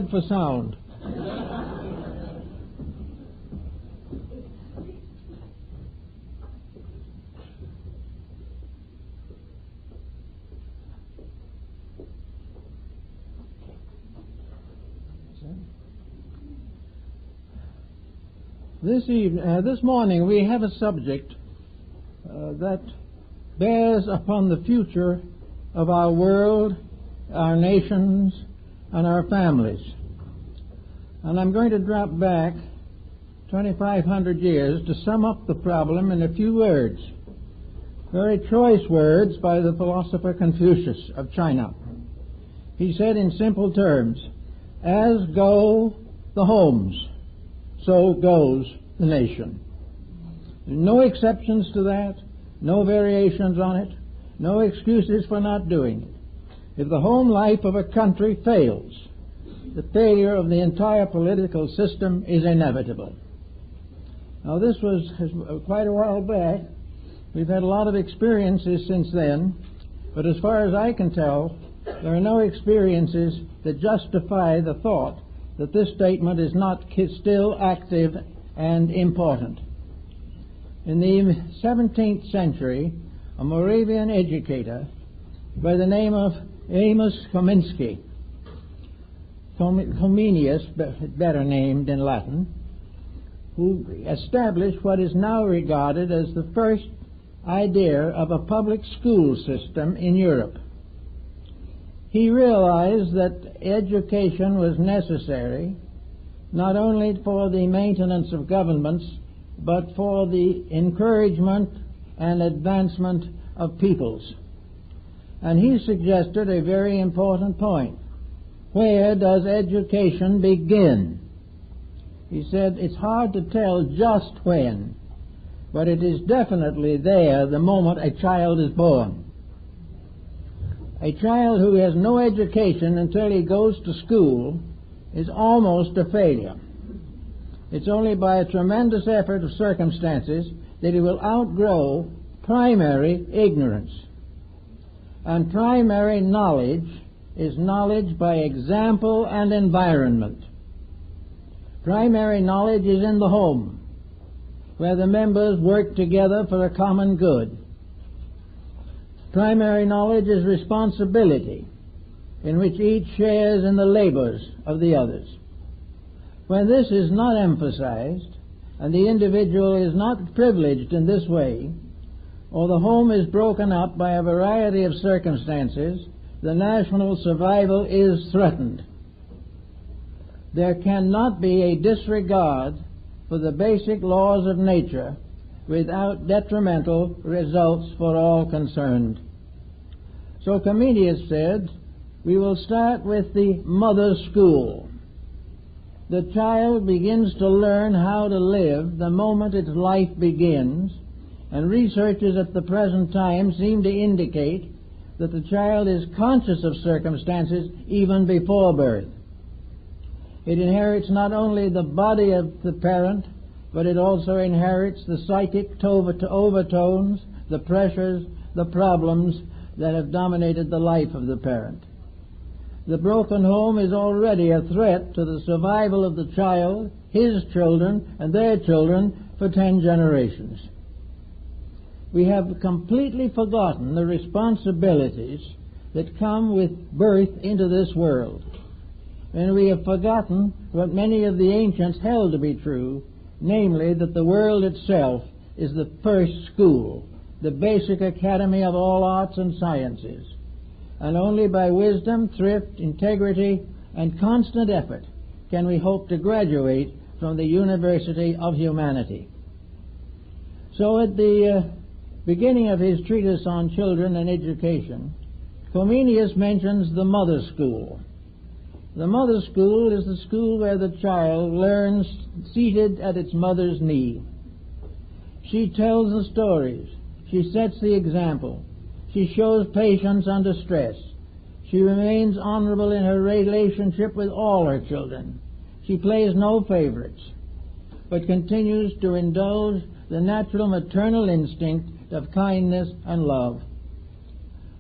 bad for sound. This morning we have a subject that bears upon the future of our world, our nations, and our families. And I'm going to drop back 2,500 years to sum up the problem in a few words, very choice words by the philosopher Confucius of China. He said in simple terms, "As go the homes, so goes the nation." No exceptions to that, no variations on it, no excuses for not doing it. If the home life of a country fails, the failure of the entire political system is inevitable. Now this was quite a while back. We've had a lot of experiences since then, but as far as I can tell, there are no experiences that justify the thought that this statement is not still active and important. In the 17th century, a Moravian educator by the name of Amos Comenius, better named in Latin, who established what is now regarded as the first idea of a public school system in Europe. He realized that education was necessary not only for the maintenance of governments, but for the encouragement and advancement of peoples. And he suggested a very important point. Where does education begin? He said it's hard to tell just when, but it is definitely there the moment a child is born. A child who has no education until he goes to school is almost a failure. It's only by a tremendous effort of circumstances that he will outgrow primary ignorance. And primary knowledge is knowledge by example and environment. Primary knowledge is in the home, where the members work together for a common good. Primary knowledge is responsibility, in which each shares in the labors of the others. When this is not emphasized, and the individual is not privileged in this way, or the home is broken up by a variety of circumstances, the national survival is threatened. There cannot be a disregard for the basic laws of nature without detrimental results for all concerned. So Comenius said, we will start with the mother school. The child begins to learn how to live the moment its life begins, and researchers at the present time seem to indicate that the child is conscious of circumstances even before birth. It inherits not only the body of the parent, but it also inherits the psychic overtones, the pressures, the problems that have dominated the life of the parent. The broken home is already a threat to the survival of the child, his children, and their children for 10 generations. We have completely forgotten the responsibilities that come with birth into this world. And we have forgotten what many of the ancients held to be true, namely that the world itself is the first school, the basic academy of all arts and sciences. And only by wisdom, thrift, integrity, and constant effort can we hope to graduate from the University of Humanity. So at the beginning of his treatise on children and education, Comenius mentions the mother school. The mother school is the school where the child learns seated at its mother's knee. She tells the stories. She sets the example. She shows patience under stress. She remains honorable in her relationship with all her children. She plays no favorites, but continues to indulge the natural maternal instinct of kindness and love.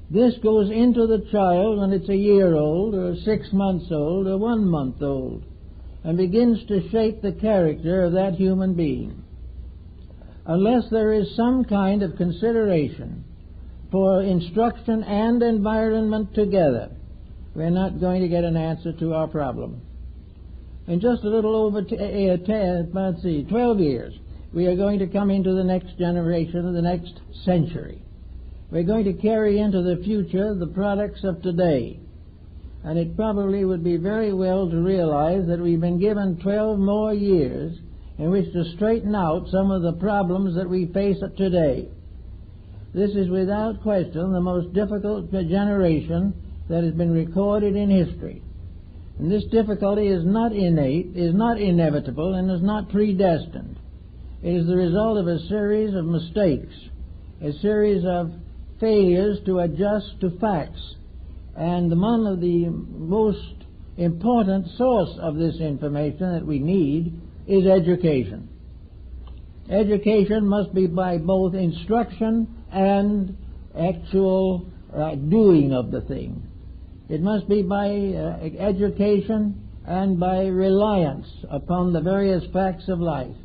This goes into the child when it's a year old or 6 months old or 1 month old and begins to shape the character of that human being. Unless there is some kind of consideration for instruction and environment together, we're not going to get an answer to our problem. In just a little over 12 years, we are going to come into the next generation, the next century. We're going to carry into the future the products of today. And it probably would be very well to realize that we've been given 12 more years in which to straighten out some of the problems that we face today. This is without question the most difficult generation that has been recorded in history. And this difficulty is not innate, is not inevitable, and is not predestined. It is the result of a series of mistakes, a series of failures to adjust to facts. And one of the most important source of this information that we need is education. Education must be by both instruction and actual doing of the thing. It must be by education and by reliance upon the various facts of life.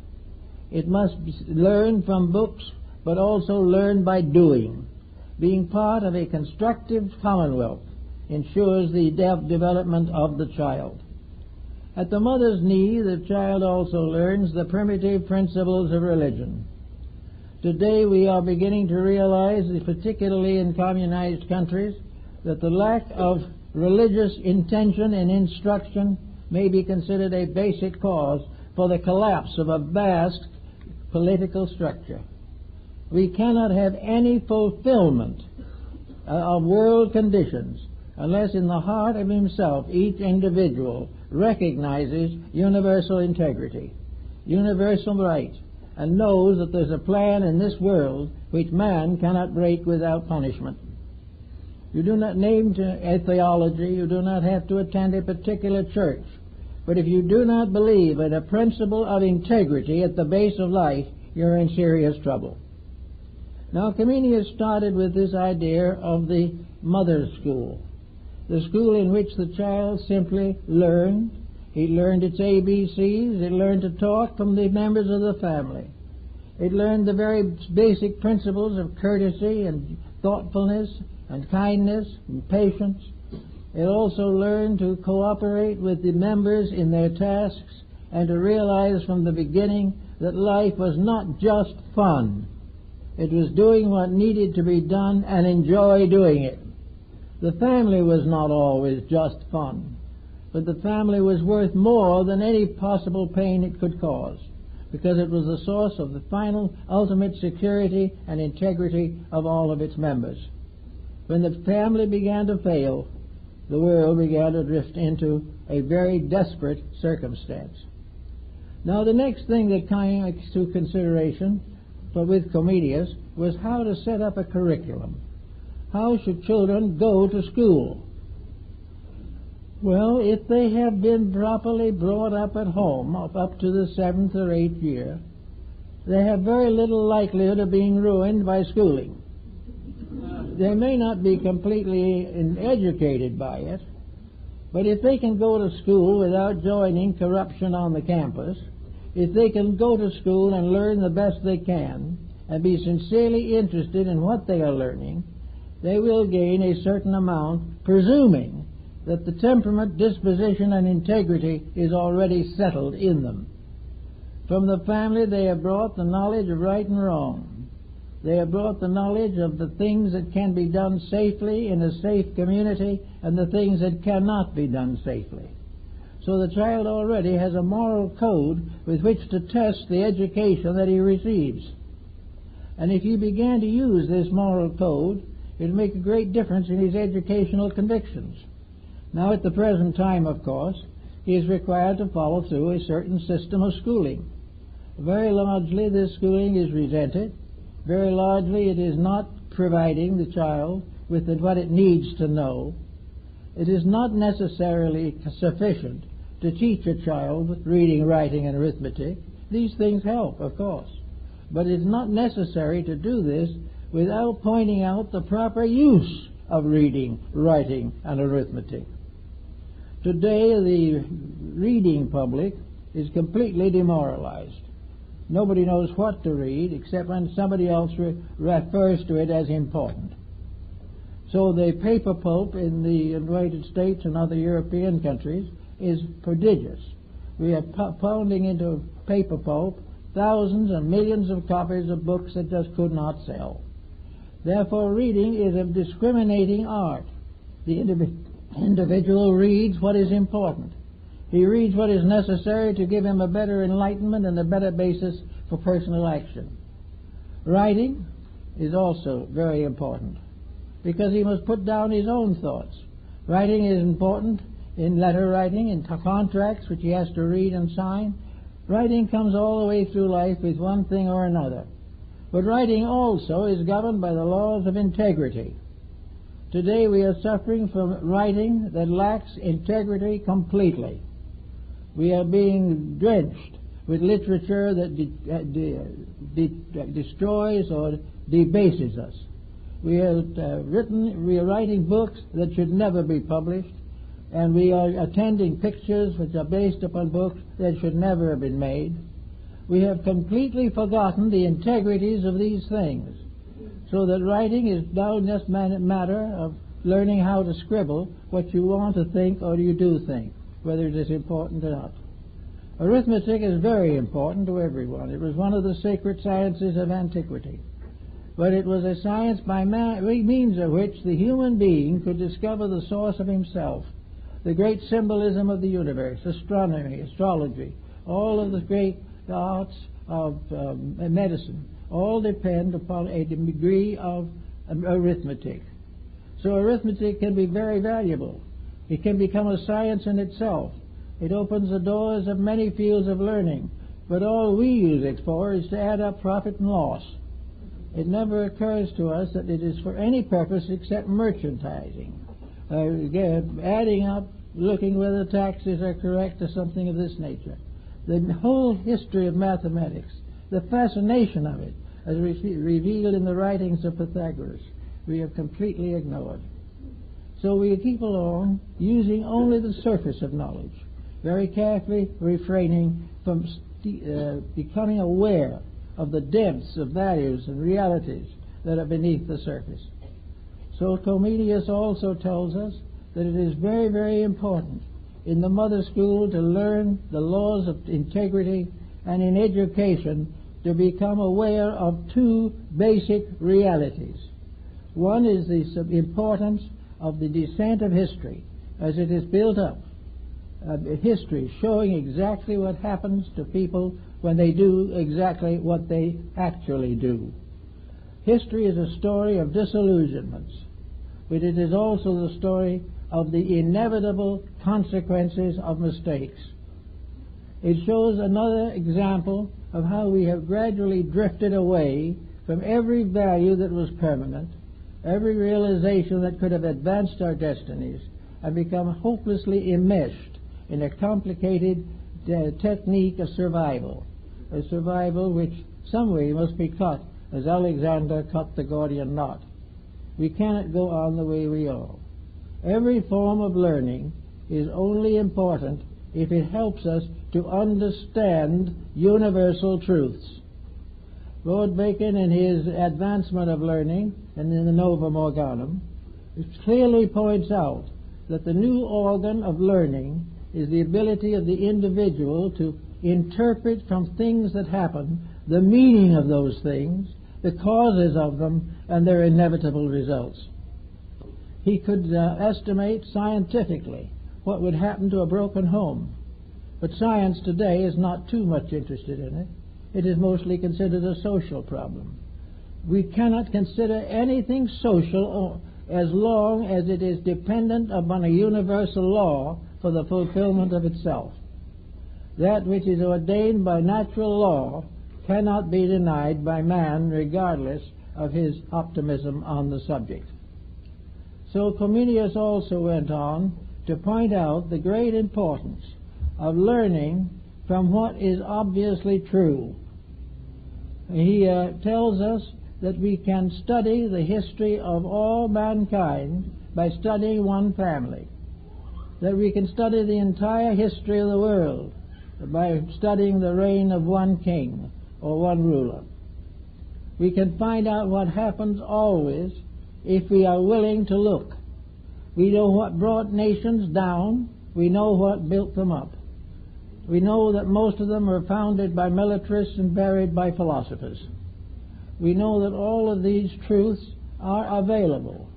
It must be learned from books, but also learned by doing. Being part of a constructive commonwealth ensures the development of the child. At the mother's knee, the child also learns the primitive principles of religion. Today we are beginning to realize, particularly in communized countries, that the lack of religious intention and instruction may be considered a basic cause for the collapse of a vast political structure. We cannot have any fulfillment of world conditions unless in the heart of himself each individual recognizes universal integrity, universal right, and knows that there's a plan in this world which man cannot break without punishment. You do not name a theology, you do not have to attend a particular church, but if you do not believe in a principle of integrity at the base of life, you're in serious trouble. Now, Comenius started with this idea of the mother's school, the school in which the child simply learned. He learned its ABCs, it learned to talk from the members of the family. It learned the very basic principles of courtesy and thoughtfulness and kindness and patience. It also learned to cooperate with the members in their tasks and to realize from the beginning that life was not just fun. It was doing what needed to be done and enjoy doing it. The family was not always just fun, but the family was worth more than any possible pain it could cause, because it was the source of the final, ultimate security and integrity of all of its members. When the family began to fail, the world began to drift into a very desperate circumstance. Now, the next thing that came to consideration with Comenius was how to set up a curriculum. How should children go to school? Well, if they have been properly brought up at home up to the 7th or 8th year, they have very little likelihood of being ruined by schooling. They may not be completely educated by it, but if they can go to school without joining corruption on the campus, if they can go to school and learn the best they can and be sincerely interested in what they are learning, they will gain a certain amount, presuming that the temperament, disposition, and integrity is already settled in them. From the family they have brought the knowledge of right and wrong. They have brought the knowledge of the things that can be done safely in a safe community and the things that cannot be done safely. So the child already has a moral code with which to test the education that he receives. And if he began to use this moral code, it would make a great difference in his educational convictions. Now, at the present time, of course, he is required to follow through a certain system of schooling. Very largely, this schooling is resented. Very largely, it is not providing the child with what it needs to know. It is not necessarily sufficient to teach a child reading, writing, and arithmetic. These things help, of course. But it's not necessary to do this without pointing out the proper use of reading, writing, and arithmetic. Today, the reading public is completely demoralized. Nobody knows what to read except when somebody else refers to it as important. So the paper pulp in the United States and other European countries is prodigious. We are pounding into paper pulp thousands and millions of copies of books that just could not sell. Therefore, reading is a discriminating art. The individual reads what is important. He reads what is necessary to give him a better enlightenment and a better basis for personal action. Writing is also very important because he must put down his own thoughts. Writing is important in letter writing, in contracts which he has to read and sign. Writing comes all the way through life with one thing or another. But writing also is governed by the laws of integrity. Today we are suffering from writing that lacks integrity completely. We are being drenched with literature that destroys or debases us. We are writing books that should never be published, and we are attending pictures which are based upon books that should never have been made. We have completely forgotten the integrities of these things, so that writing is now just a matter of learning how to scribble what you want to think or you do think, whether it is important or not. Arithmetic is very important to everyone. It was one of the sacred sciences of antiquity. But it was a science by means of which the human being could discover the source of himself, the great symbolism of the universe, astronomy, astrology, all of the great arts of medicine, all depend upon a degree of arithmetic. So arithmetic can be very valuable. It can become a science in itself. It opens the doors of many fields of learning, but all we use it for is to add up profit and loss. It never occurs to us that it is for any purpose except merchandising, adding up, looking whether taxes are correct or something of this nature. The whole history of mathematics, the fascination of it, as revealed in the writings of Pythagoras, we have completely ignored. So we keep along using only the surface of knowledge, very carefully refraining from becoming aware of the depths of values and realities that are beneath the surface. So Comenius also tells us that it is very, very important in the mother school to learn the laws of integrity, and in education to become aware of two basic realities. One is the importance of the descent of history as it is built up. History showing exactly what happens to people when they do exactly what they actually do. History is a story of disillusionments, but it is also the story of the inevitable consequences of mistakes. It shows another example of how we have gradually drifted away from every value that was permanent, every realization that could have advanced our destinies, and become hopelessly enmeshed in a complicated technique of survival, a survival which some way must be cut as Alexander cut the Gordian knot. We cannot go on the way we are. Every form of learning is only important if it helps us to understand universal truths. Lord Bacon, in his Advancement of Learning and in the Novum Organum, clearly points out that the new organ of learning is the ability of the individual to interpret from things that happen the meaning of those things, the causes of them, and their inevitable results. He could estimate scientifically what would happen to a broken home. But science today is not too much interested in it. It is mostly considered a social problem. We cannot consider anything social as long as it is dependent upon a universal law for the fulfillment of itself. That which is ordained by natural law cannot be denied by man, regardless of his optimism on the subject. So Comenius also went on to point out the great importance of learning from what is obviously true. He tells us that we can study the history of all mankind by studying one family, that we can study the entire history of the world by studying the reign of one king or one ruler. We can find out what happens always if we are willing to look. We know what brought nations down. We know what built them up. We know that most of them were founded by militarists and buried by philosophers. We know that all of these truths are available.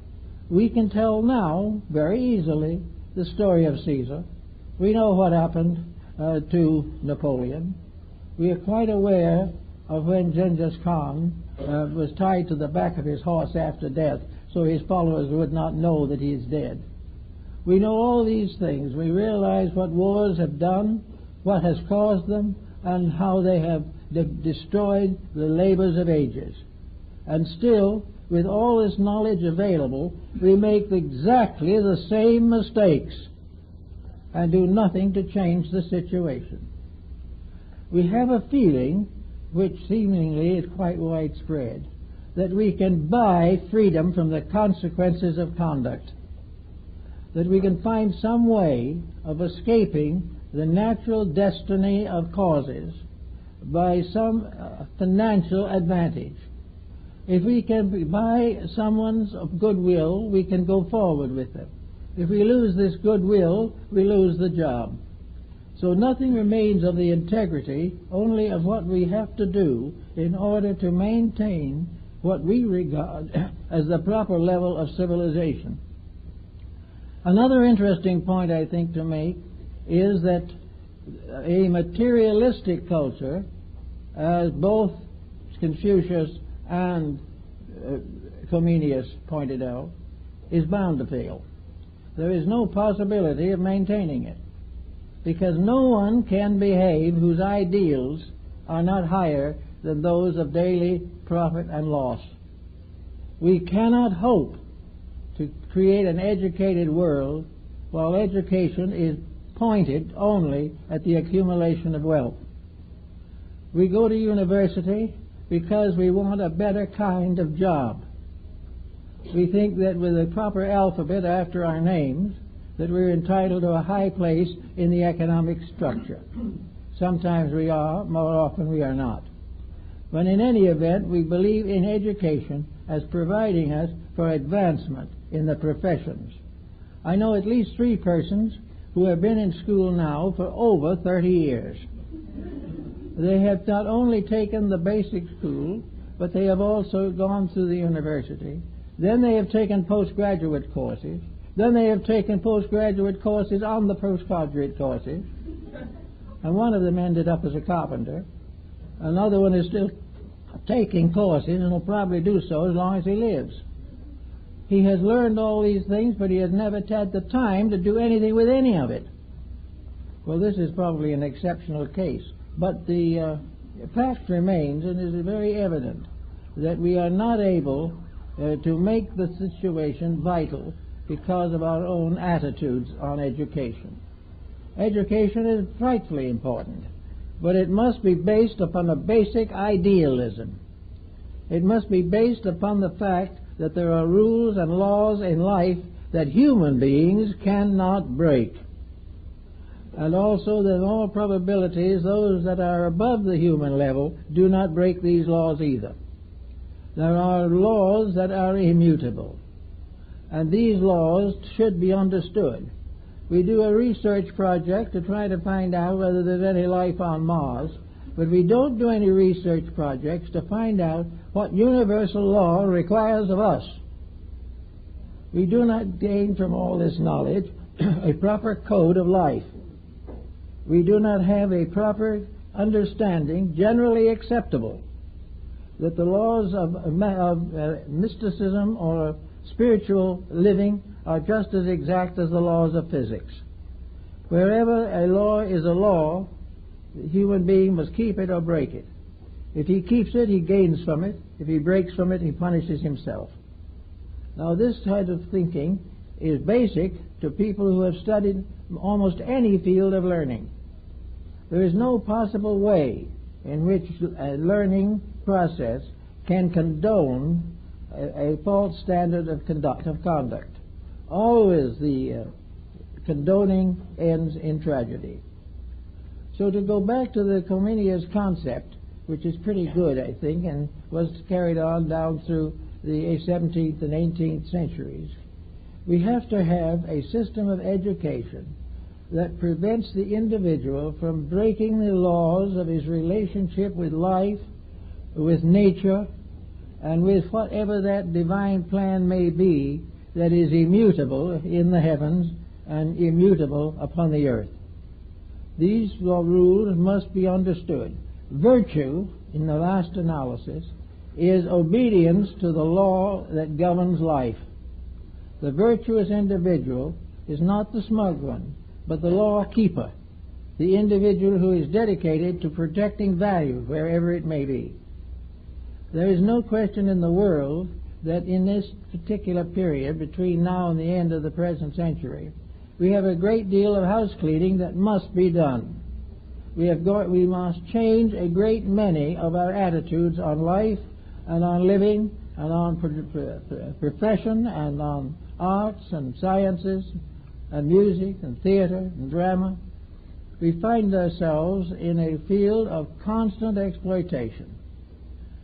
We can tell now, very easily, the story of Caesar. We know what happened to Napoleon. We are quite aware of when Genghis Khan was tied to the back of his horse after death, so his followers would not know that he is dead. We know all these things. We realize what wars have done, what has caused them, and how they have destroyed the labors of ages. And still, with all this knowledge available, we make exactly the same mistakes and do nothing to change the situation. We have a feeling, which seemingly is quite widespread, that we can buy freedom from the consequences of conduct, that we can find some way of escaping the natural destiny of causes by some financial advantage. If we can buy someone's goodwill, we can go forward with them. If we lose this goodwill, we lose the job. So nothing remains of the integrity, only of what we have to do in order to maintain what we regard as the proper level of civilization. Another interesting point I think to make is that a materialistic culture, as both Confucius and Comenius pointed out, is bound to fail. There is no possibility of maintaining it, because no one can behave whose ideals are not higher than those of daily profit and loss. We cannot hope to create an educated world while education is pointed only at the accumulation of wealth. We go to university because we want a better kind of job. We think that with a proper alphabet after our names, that we're entitled to a high place in the economic structure. Sometimes we are, more often we are not. But in any event, we believe in education as providing us for advancement in the professions. I know at least 3 persons who have been in school now for over 30 years. They have not only taken the basic school, but they have also gone through the university. Then they have taken postgraduate courses. Then they have taken postgraduate courses on the postgraduate courses. And one of them ended up as a carpenter. Another one is still taking courses and will probably do so as long as he lives. He has learned all these things, but he has never had the time to do anything with any of it. Well, this is probably an exceptional case. But the fact remains, and is very evident, that we are not able to make the situation vital because of our own attitudes on education. Education is frightfully important, but it must be based upon a basic idealism. It must be based upon the fact that there are rules and laws in life that human beings cannot break. And also that in all probabilities those that are above the human level do not break these laws either. There are laws that are immutable, and these laws should be understood. We do a research project to try to find out whether there's any life on Mars, but we don't do any research projects to find out what universal law requires of us. We do not gain from all this knowledge a proper code of life. We do not have a proper understanding, generally acceptable, that the laws of mysticism or spiritual living are just as exact as the laws of physics. Wherever a law is a law, the human being must keep it or break it. If he keeps it, he gains from it. If he breaks from it, he punishes himself. Now, this kind of thinking is basic to people who have studied almost any field of learning. There is no possible way in which a learning process can condone a false standard of conduct. Always the condoning ends in tragedy. So to go back to the Comenius concept, which is pretty good, I think, and was carried on down through the 17th and 18th centuries, we have to have a system of education that prevents the individual from breaking the laws of his relationship with life, with nature, and with whatever that divine plan may be that is immutable in the heavens and immutable upon the earth. These rules must be understood. Virtue, in the last analysis, is obedience to the law that governs life. The virtuous individual is not the smug one, but the law keeper, the individual who is dedicated to protecting value wherever it may be. There is no question in the world that in this particular period, between now and the end of the present century, we have a great deal of house cleaning that must be done. We must change a great many of our attitudes on life and on living and on profession and on arts and sciences and music and theater and drama. We find ourselves in a field of constant exploitation.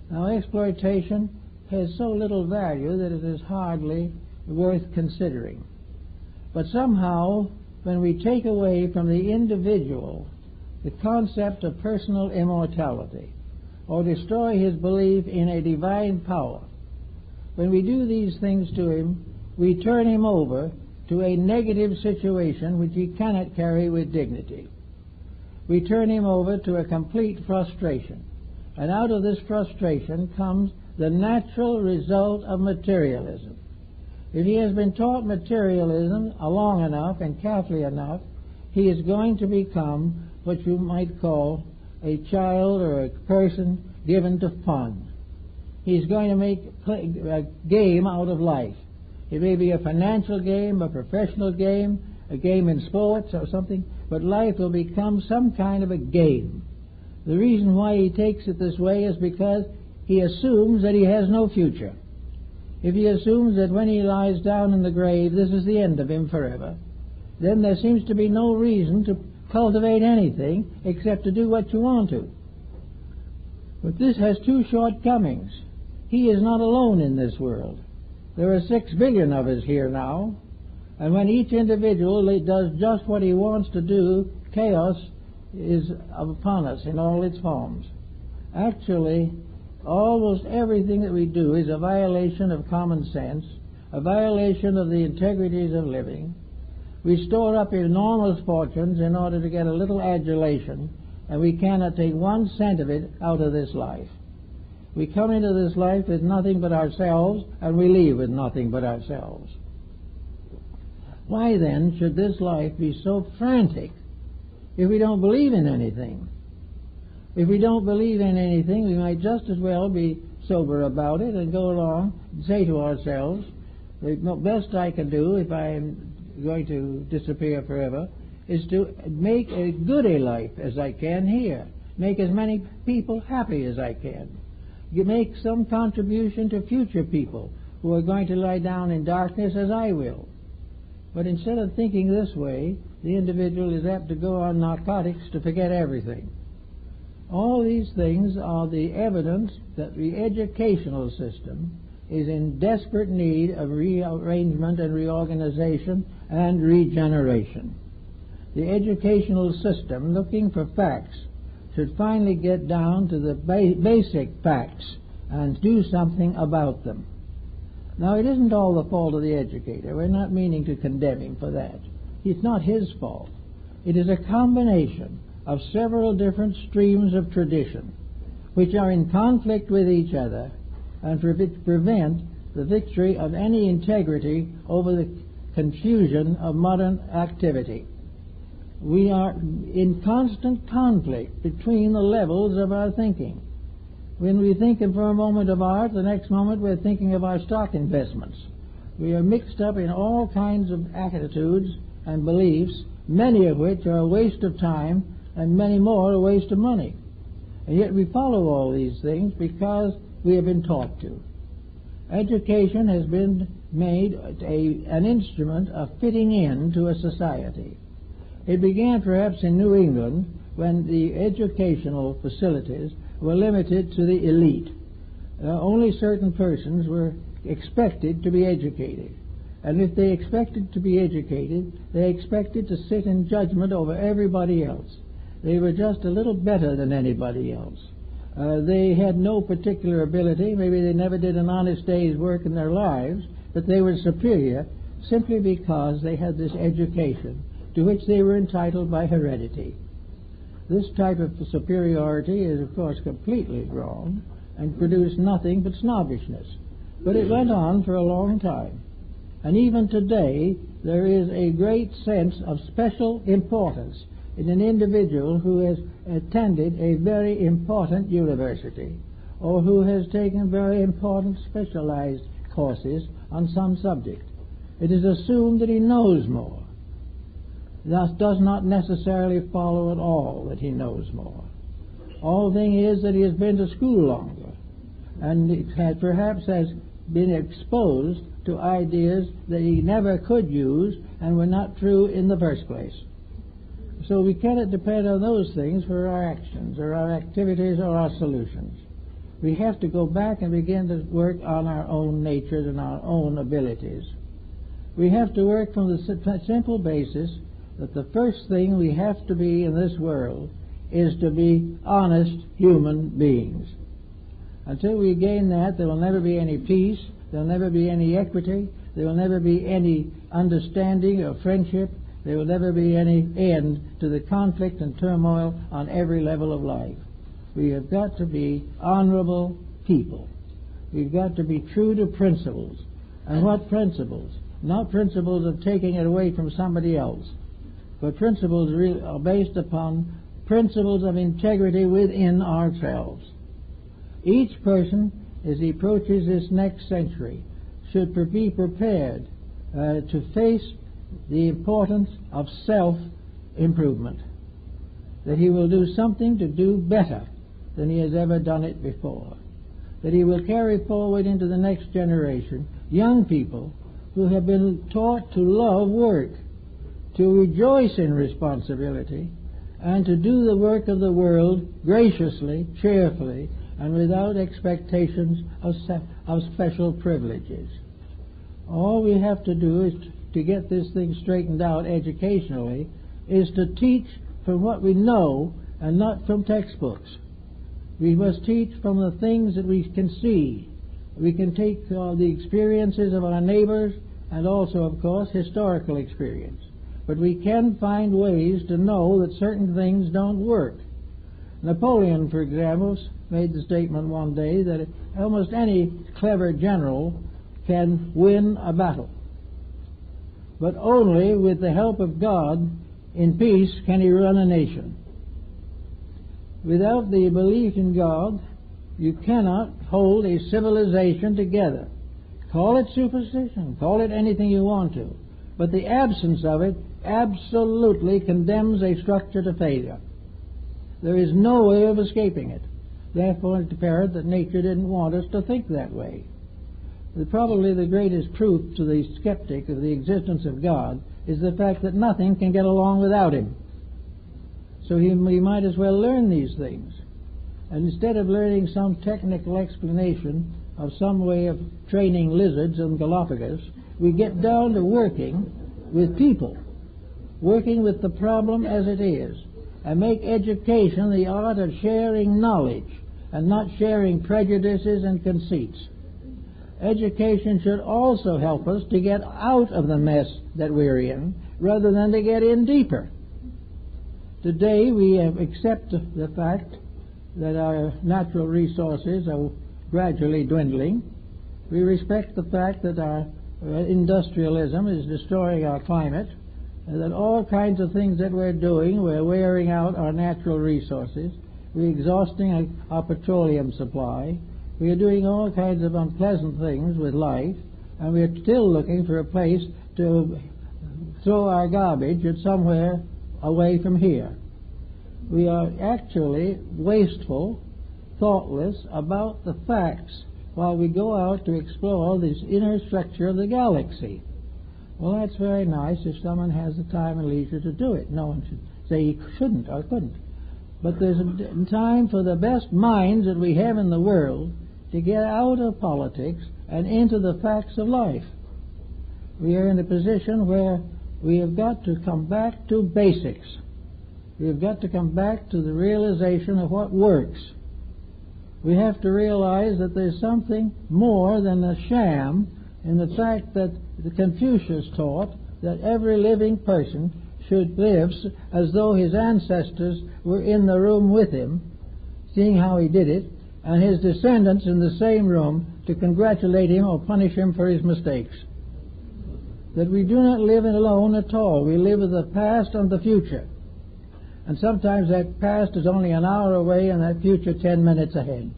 Now, exploitation has so little value that it is hardly worth considering. But somehow, when we take away from the individual the concept of personal immortality, or destroy his belief in a divine power, when we do these things to him, we turn him over to a negative situation which he cannot carry with dignity. We turn him over to a complete frustration. And out of this frustration comes the natural result of materialism. If he has been taught materialism long enough and carefully enough, he is going to become what you might call a child or a person given to fun. He's going to make a game out of life. It may be a financial game, a professional game, a game in sports or something, but life will become some kind of a game. The reason why he takes it this way is because he assumes that he has no future. If he assumes that when he lies down in the grave, this is the end of him forever, then there seems to be no reason to cultivate anything except to do what you want to. But this has two shortcomings. He is not alone in this world. There are 6 billion of us here now, and when each individual does just what he wants to do, chaos is upon us in all its forms. Actually, almost everything that we do is a violation of common sense, a violation of the integrities of living. We store up enormous fortunes in order to get a little adulation, and we cannot take 1 cent of it out of this life. We come into this life with nothing but ourselves, and we leave with nothing but ourselves. Why then should this life be so frantic if we don't believe in anything? If we don't believe in anything, we might just as well be sober about it and go along and say to ourselves, the best I can do if I'm going to disappear forever is to make as good a life as I can here, make as many people happy as I can, make some contribution to future people who are going to lie down in darkness as I will. But instead of thinking this way, the individual is apt to go on narcotics to forget everything. All these things are the evidence that the educational system is in desperate need of rearrangement and reorganization and regeneration. The educational system, looking for facts, should finally get down to the basic facts and do something about them. Now, it isn't all the fault of the educator. We're not meaning to condemn him for that. It's not his fault. It is a combination of several different streams of tradition which are in conflict with each other and prevent the victory of any integrity over the confusion of modern activity. We are in constant conflict between the levels of our thinking. When we think for a moment of art, the next moment we're thinking of our stock investments. We are mixed up in all kinds of attitudes and beliefs, many of which are a waste of time and many more a waste of money. And yet we follow all these things because we have been taught to. Education has been made an instrument of fitting in to a society. It began perhaps in New England when the educational facilities were limited to the elite. Only certain persons were expected to be educated. And if they expected to be educated, they expected to sit in judgment over everybody else. They were just a little better than anybody else. They had no particular ability. Maybe they never did an honest day's work in their lives, but they were superior simply because they had this education to which they were entitled by heredity. This type of superiority is, of course, completely wrong and produced nothing but snobbishness. But it went on for a long time. And even today, there is a great sense of special importance in an individual who has attended a very important university or who has taken very important specialized courses on some subject. It is assumed that he knows more. Thus does not necessarily follow at all that he knows more. All thing is that he has been to school longer and perhaps has been exposed to ideas that he never could use and were not true in the first place. So we cannot depend on those things for our actions or our activities or our solutions. We have to go back and begin to work on our own natures and our own abilities. We have to work from the simple basis that the first thing we have to be in this world is to be honest human beings. Until we gain that, there will never be any peace, there will never be any equity, there will never be any understanding or friendship, there will never be any end to the conflict and turmoil on every level of life. We have got to be honorable people. We've got to be true to principles. And what principles? Not principles of taking it away from somebody else, but principles really are based upon principles of integrity within ourselves. Each person, as he approaches this next century, should be prepared to face the importance of self-improvement, that he will do something to do better than he has ever done it before, that he will carry forward into the next generation young people who have been taught to love work, to rejoice in responsibility, and to do the work of the world graciously, cheerfully, and without expectations of special privileges. All we have to do is to get this thing straightened out educationally is to teach from what we know and not from textbooks. We must teach from the things that we can see. We can take the experiences of our neighbors and also, of course, historical experience. But we can find ways to know that certain things don't work. Napoleon, for example, made the statement one day that almost any clever general can win a battle. But only with the help of God in peace can he run a nation. Without the belief in God, you cannot hold a civilization together. Call it superstition, call it anything you want to, but the absence of it absolutely condemns a structure to failure. There is no way of escaping it. Therefore, it's apparent that nature didn't want us to think that way. Probably the greatest proof to the skeptic of the existence of God is the fact that nothing can get along without him. So we might as well learn these things. And instead of learning some technical explanation of some way of training lizards in Galapagos, we get down to working with people, working with the problem as it is, and make education the art of sharing knowledge and not sharing prejudices and conceits. Education should also help us to get out of the mess that we're in rather than to get in deeper. Today we accept the fact that our natural resources are gradually dwindling. We respect the fact that our industrialism is destroying our climate, and that all kinds of things that we're doing, we're wearing out our natural resources, we're exhausting our petroleum supply, we are doing all kinds of unpleasant things with life, and we're still looking for a place to throw our garbage at somewhere away from here. We are actually wasteful thoughtless about the facts while we go out to explore this inner structure of the galaxy. Well, that's very nice if someone has the time and leisure to do it. No one should say he shouldn't or couldn't. But there's a time for the best minds that we have in the world to get out of politics and into the facts of life. We are in a position where we have got to come back to basics. We have got to come back to the realization of what works. We have to realize that there's something more than a sham in the fact that Confucius taught that every living person should live as though his ancestors were in the room with him, seeing how he did it, and his descendants in the same room to congratulate him or punish him for his mistakes. That we do not live alone at all. We live with the past and the future. And sometimes that past is only an hour away and that future 10 minutes ahead.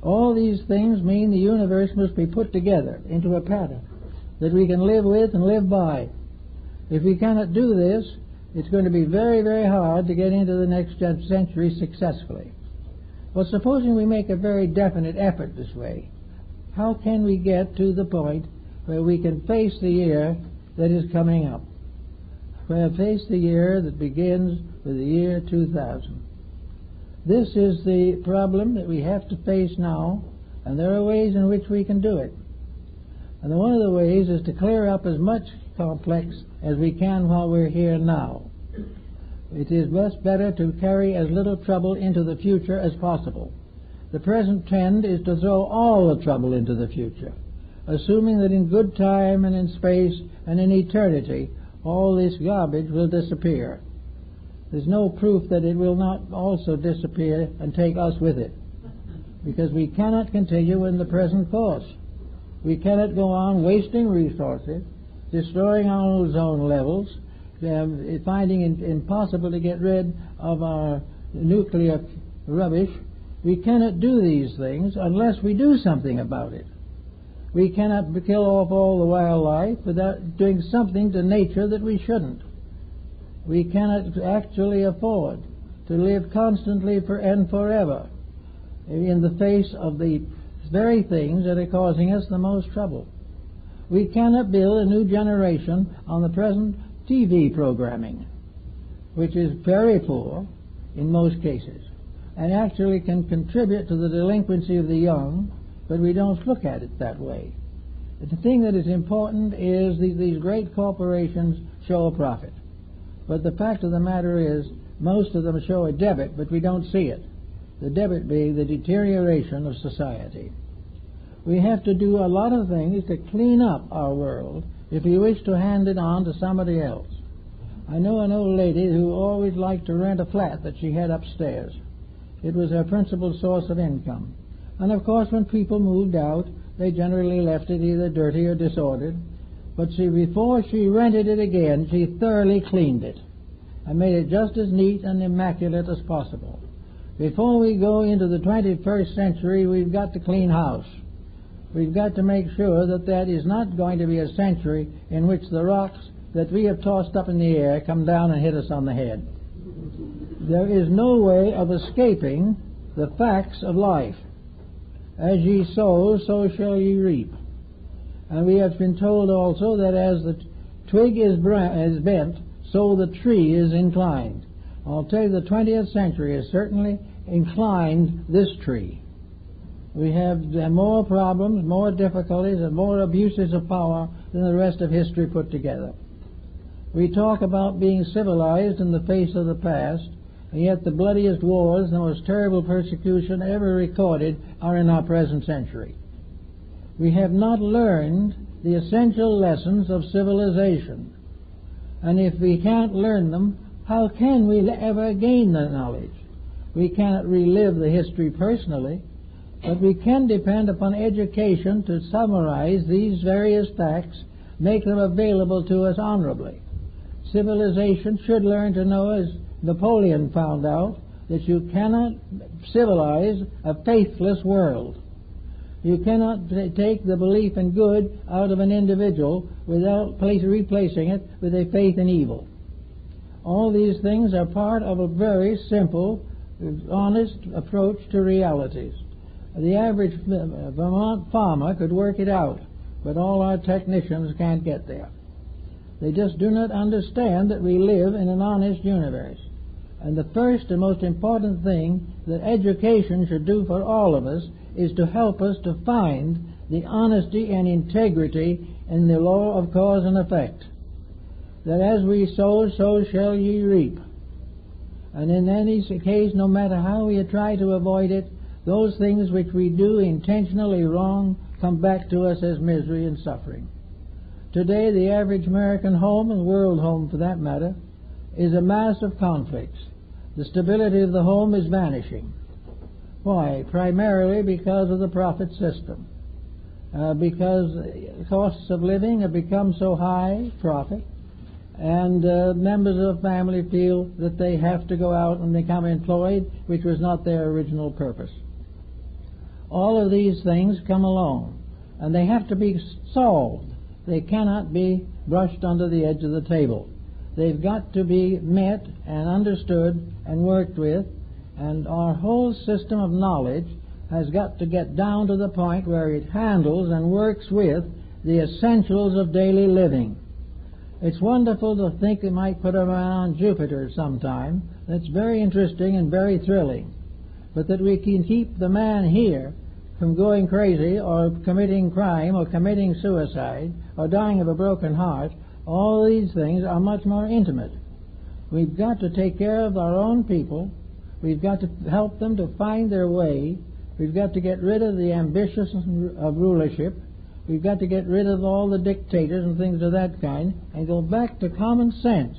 All these things mean the universe must be put together into a pattern that we can live with and live by. If we cannot do this, it's going to be very, very hard to get into the next century successfully. Well, supposing we make a very definite effort this way, how can we get to the point where we can face the year that is coming up? Where face the year that begins with the year 2000. This is the problem that we have to face now, and there are ways in which we can do it. And one of the ways is to clear up as much complex as we can while we're here now. It is much better to carry as little trouble into the future as possible. The present trend is to throw all the trouble into the future, assuming that in good time and in space and in eternity all this garbage will disappear. There's no proof that it will not also disappear and take us with it, because we cannot continue in the present course. We cannot go on wasting resources, destroying our ozone levels, finding it impossible to get rid of our nuclear rubbish. We cannot do these things unless we do something about it. We cannot kill off all the wildlife without doing something to nature that we shouldn't. We cannot actually afford to live constantly and forever in the face of the very things that are causing us the most trouble. We cannot build a new generation on the present TV programming, which is very poor in most cases, and actually can contribute to the delinquency of the young, but we don't look at it that way. The thing that is important is these great corporations show a profit. But the fact of the matter is, most of them show a debit, but we don't see it. The debit being the deterioration of society. We have to do a lot of things to clean up our world if we wish to hand it on to somebody else. I know an old lady who always liked to rent a flat that she had upstairs. It was her principal source of income. And of course when people moved out, they generally left it either dirty or disordered. But before she rented it again, she thoroughly cleaned it and made it just as neat and immaculate as possible. Before we go into the 21st century, we've got to clean house. We've got to make sure that that is not going to be a century in which the rocks that we have tossed up in the air come down and hit us on the head. There is no way of escaping the facts of life. As ye sow, so shall ye reap. And we have been told also that as the twig is bent, so the tree is inclined. I'll tell you, the 20th century has certainly inclined this tree. We have more problems, more difficulties, and more abuses of power than the rest of history put together. We talk about being civilized in the face of the past, and yet the bloodiest wars, the most terrible persecution ever recorded are in our present century. We have not learned the essential lessons of civilization. And if we can't learn them, how can we ever gain the knowledge? We cannot relive the history personally, but we can depend upon education to summarize these various facts, make them available to us honorably. Civilization should learn to know, as Napoleon found out, that you cannot civilize a faithless world. You cannot take the belief in good out of an individual without replacing it with a faith in evil. All these things are part of a very simple honest approach to realities. The average Vermont farmer could work it out, but all our technicians can't get there. They just do not understand that we live in an honest universe. And the first and most important thing that education should do for all of us is to help us to find the honesty and integrity in the law of cause and effect. That as we sow, so shall ye reap. And in any case, no matter how we try to avoid it, those things which we do intentionally wrong come back to us as misery and suffering. Today, the average American home, and world home for that matter, is a mass of conflicts. The stability of the home is vanishing. Why? Primarily because of the profit system. Because costs of living have become so high, profit, and members of the family feel that they have to go out and become employed, which was not their original purpose. All of these things come along, and they have to be solved. They cannot be brushed under the edge of the table. They've got to be met and understood and worked with, and our whole system of knowledge has got to get down to the point where it handles and works with the essentials of daily living. It's wonderful to think they might put a man on Jupiter sometime. That's very interesting and very thrilling. But that we can keep the man here from going crazy or committing crime or committing suicide or dying of a broken heart, all these things are much more intimate. We've got to take care of our own people. We've got to help them to find their way. We've got to get rid of the ambitions of rulership. We've got to get rid of all the dictators and things of that kind and go back to common sense.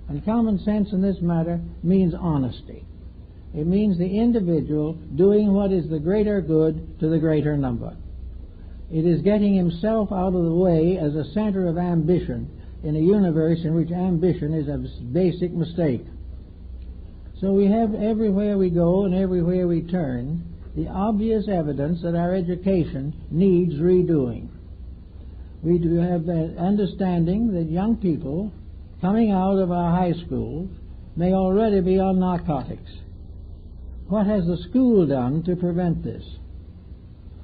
And common sense in this matter means honesty. It means the individual doing what is the greater good to the greater number. It is getting himself out of the way as a center of ambition in a universe in which ambition is a basic mistake. So we have everywhere we go and everywhere we turn the obvious evidence that our education needs redoing. We do have an understanding that young people coming out of our high schools may already be on narcotics. What has the school done to prevent this?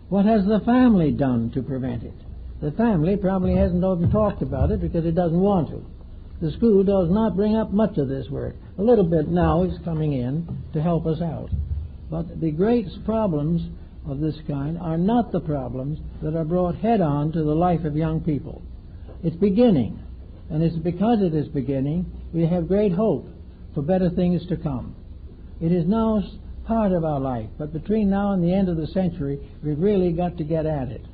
What has the family done to prevent it? The family probably hasn't even talked about it because it doesn't want to. The school does not bring up much of this work. A little bit now is coming in to help us out. But the great problems of this kind are not the problems that are brought head-on to the life of young people. It's beginning, and it's because it is beginning we have great hope for better things to come. It is now part of our life, but between now and the end of the century we've really got to get at it.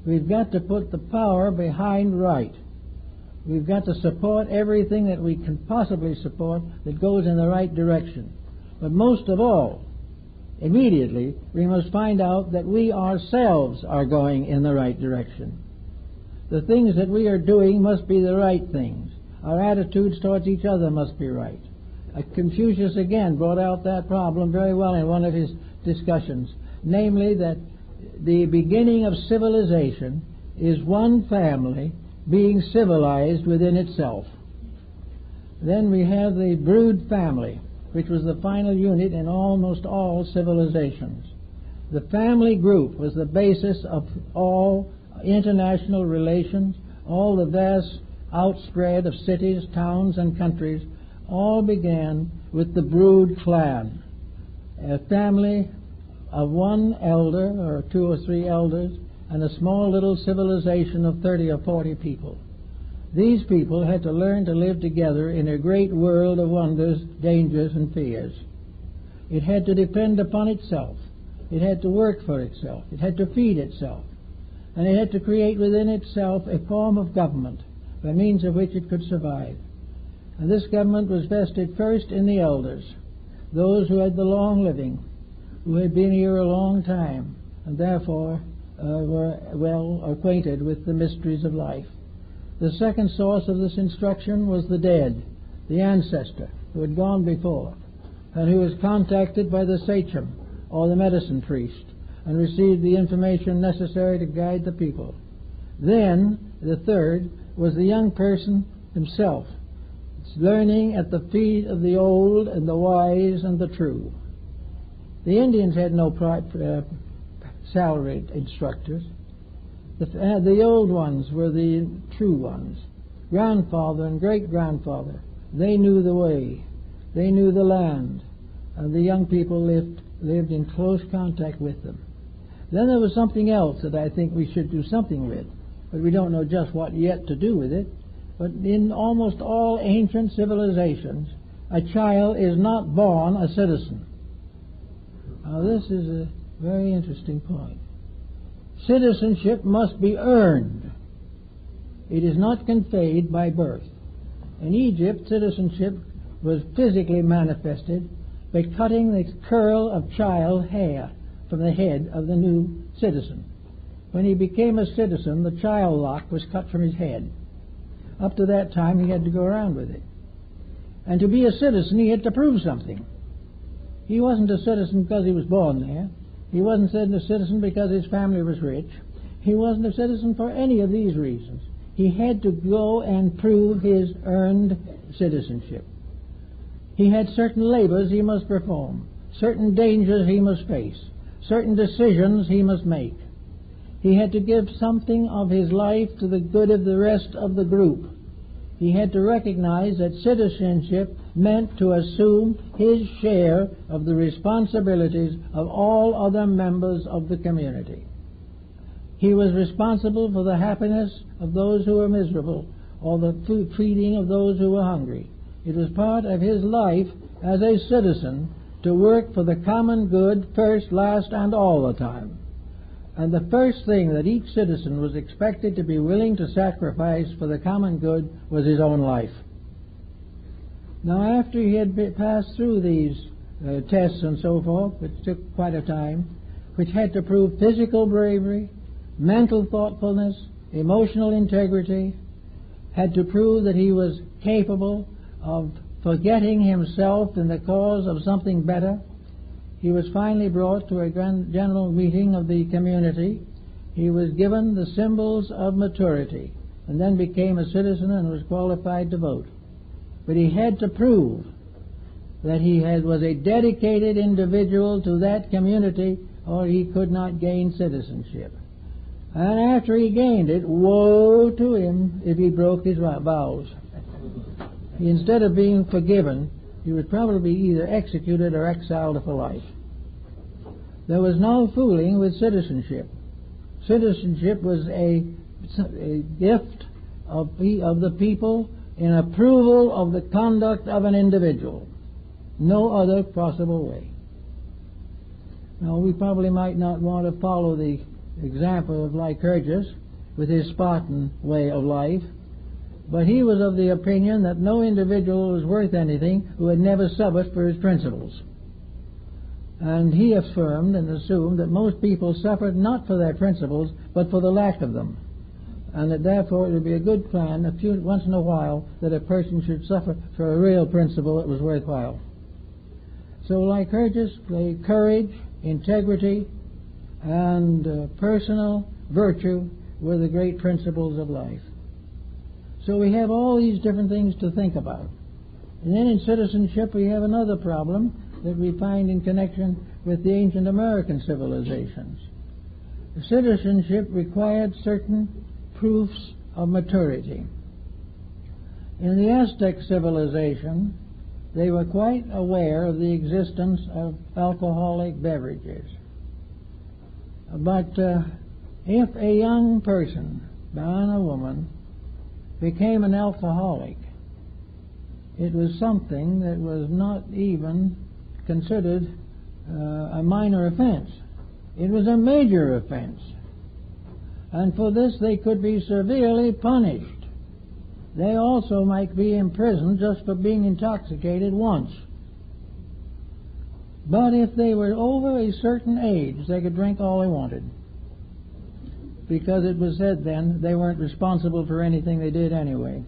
We've got to put the power behind right. We've got to support everything that we can possibly support that goes in the right direction. But most of all, immediately, we must find out that we ourselves are going in the right direction. The things that we are doing must be the right things. Our attitudes towards each other must be right. Confucius again brought out that problem very well in one of his discussions, namely that the beginning of civilization is one family being civilized within itself. Then we have the brood family, which was the final unit in almost all civilizations. The family group was the basis of all international relations, all the vast outspread of cities, towns, and countries, all began with the brood clan, a family of one elder or two or three elders and a small little civilization of 30 or 40 people. These people had to learn to live together in a great world of wonders, dangers, and fears. It had to depend upon itself. It had to work for itself. It had to feed itself. And it had to create within itself a form of government by means of which it could survive. And this government was vested first in the elders, those who had the long living, who had been here a long time, and therefore were well acquainted with the mysteries of life. The second source of this instruction was the dead, the ancestor who had gone before, and who was contacted by the sachem, or the medicine priest, and received the information necessary to guide the people. Then, the third was the young person himself, learning at the feet of the old and the wise and the true. The Indians had no salaried instructors. The old ones were the true ones. Grandfather and great-grandfather, they knew the way. They knew the land. And the young people lived in close contact with them. Then there was something else that I think we should do something with, but we don't know just what yet to do with it. But in almost all ancient civilizations, a child is not born a citizen. Now this is a very interesting point. Citizenship must be earned. It is not conferred by birth. In Egypt, citizenship was physically manifested by cutting the curl of child hair from the head of the new citizen. When he became a citizen, the child lock was cut from his head. Up to that time, he had to go around with it. And to be a citizen, he had to prove something. He wasn't a citizen because he was born there. He wasn't a citizen because his family was rich. He wasn't a citizen for any of these reasons. He had to go and prove his earned citizenship. He had certain labors he must perform, certain dangers he must face, certain decisions he must make. He had to give something of his life to the good of the rest of the group. He had to recognize that citizenship meant to assume his share of the responsibilities of all other members of the community. He was responsible for the happiness of those who were miserable, or the feeding of those who were hungry. It was part of his life as a citizen to work for the common good first, last, and all the time. And the first thing that each citizen was expected to be willing to sacrifice for the common good was his own life. Now, after he had passed through these tests and so forth, which took quite a time, which had to prove physical bravery, mental thoughtfulness, emotional integrity, had to prove that he was capable of forgetting himself in the cause of something better, he was finally brought to a general meeting of the community. He was given the symbols of maturity and then became a citizen and was qualified to vote. But he had to prove that he was a dedicated individual to that community, or he could not gain citizenship. And after he gained it, woe to him if he broke his vows. Instead of being forgiven, he would probably be either executed or exiled for life. There was no fooling with citizenship. Citizenship was a gift of the people in approval of the conduct of an individual. No other possible way. Now, we probably might not want to follow the example of Lycurgus with his Spartan way of life, but he was of the opinion that no individual was worth anything who had never suffered for his principles. And he affirmed and assumed that most people suffered not for their principles, but for the lack of them, and that therefore it would be a good plan once in a while that a person should suffer for a real principle that was worthwhile. So Lycurgus, courage, integrity, and personal virtue were the great principles of life. So we have all these different things to think about. And then in citizenship we have another problem that we find in connection with the ancient American civilizations. Citizenship required certain proofs of maturity. In the Aztec civilization, they were quite aware of the existence of alcoholic beverages. But if a young person, man or woman, became an alcoholic, it was something that was not even considered a minor offense. It was a major offense. And for this they could be severely punished. They also might be imprisoned just for being intoxicated once. But if they were over a certain age, they could drink all they wanted, because it was said then they weren't responsible for anything they did anyway.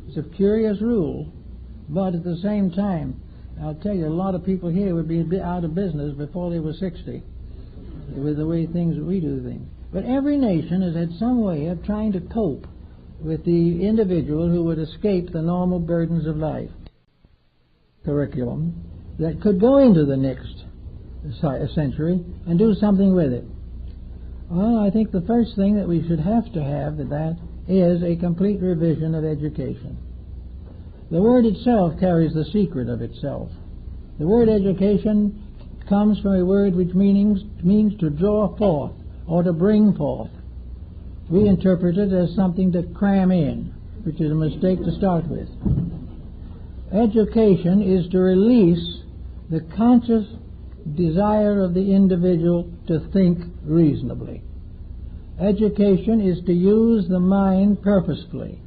It's a curious rule, but at the same time, I'll tell you, a lot of people here would be out of business before they were 60 with the way we do things. But every nation has had some way of trying to cope with the individual who would escape the normal burdens of life. Curriculum that could go into the next century and do something with it? Well, I think the first thing that we should have to have with that is a complete revision of education. The word itself carries the secret of itself. The word education comes from a word which means to draw forth or to bring forth. We interpret it as something to cram in, which is a mistake to start with. Education is to release the conscious desire of the individual to think reasonably. Education is to use the mind purposefully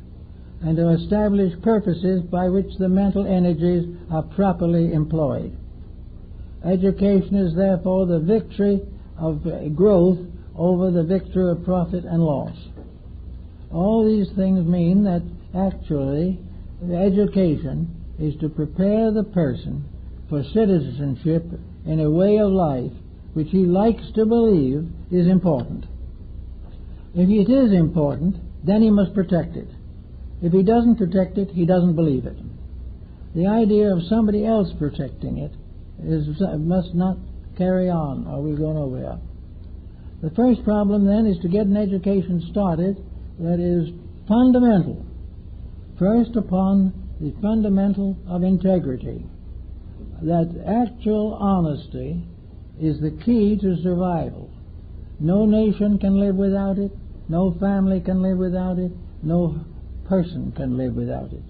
and to establish purposes by which the mental energies are properly employed. Education is therefore the victory of growth over the victory of profit and loss. All these things mean that actually education is to prepare the person for citizenship in a way of life which he likes to believe is important. If it is important, then he must protect it. If he doesn't protect it, he doesn't believe it. The idea of somebody else protecting it must not carry on, or we'll go nowhere. The first problem then is to get an education started that is fundamental. First, upon the fundamental of integrity, that actual honesty is the key to survival. No nation can live without it, no family can live without it, no person can live without it.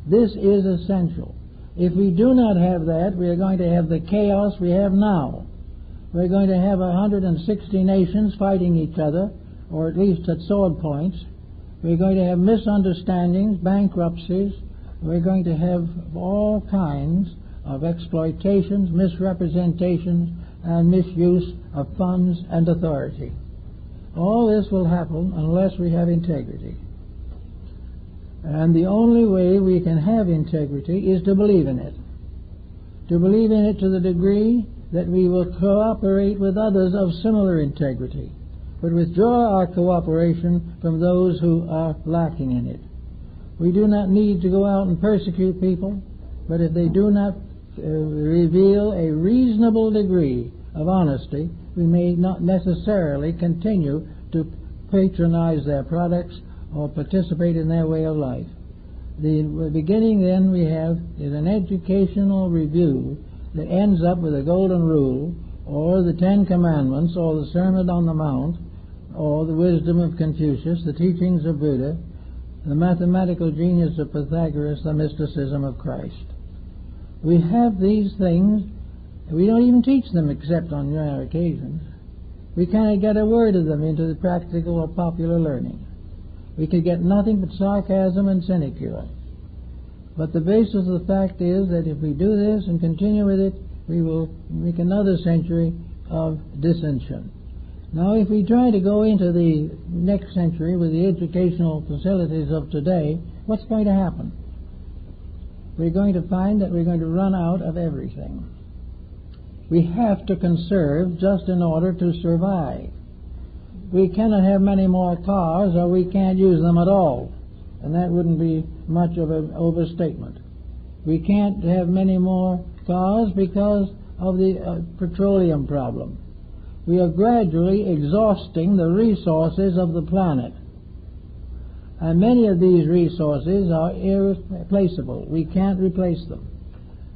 This is essential. If we do not have that, we are going to have the chaos we have now. We're going to have 160 nations fighting each other, or at least at sword points. We're going to have misunderstandings, bankruptcies. We're going to have all kinds of exploitations, misrepresentations, and misuse of funds and authority. All this will happen unless we have integrity. And the only way we can have integrity is to believe in it. To believe in it to the degree that we will cooperate with others of similar integrity, but withdraw our cooperation from those who are lacking in it. We do not need to go out and persecute people, but if they do not reveal a reasonable degree of honesty, we may not necessarily continue to patronize their products or participate in their way of life. The beginning then we have is an educational review that ends up with a golden rule, or the Ten Commandments, or the Sermon on the Mount, or the wisdom of Confucius, the teachings of Buddha, the mathematical genius of Pythagoras, the mysticism of Christ. We have these things. We don't even teach them except on rare occasions. We cannot get a word of them into the practical or popular learning. We could get nothing but sarcasm and sinecure. But the basis of the fact is that if we do this and continue with it, we will make another century of dissension. Now, if we try to go into the next century with the educational facilities of today, what's going to happen? We're going to find that we're going to run out of everything. We have to conserve just in order to survive. We cannot have many more cars, or we can't use them at all, and that wouldn't be much of an overstatement. We can't have many more cars because of the petroleum problem. We are gradually exhausting the resources of the planet, and many of these resources are irreplaceable. We can't replace them.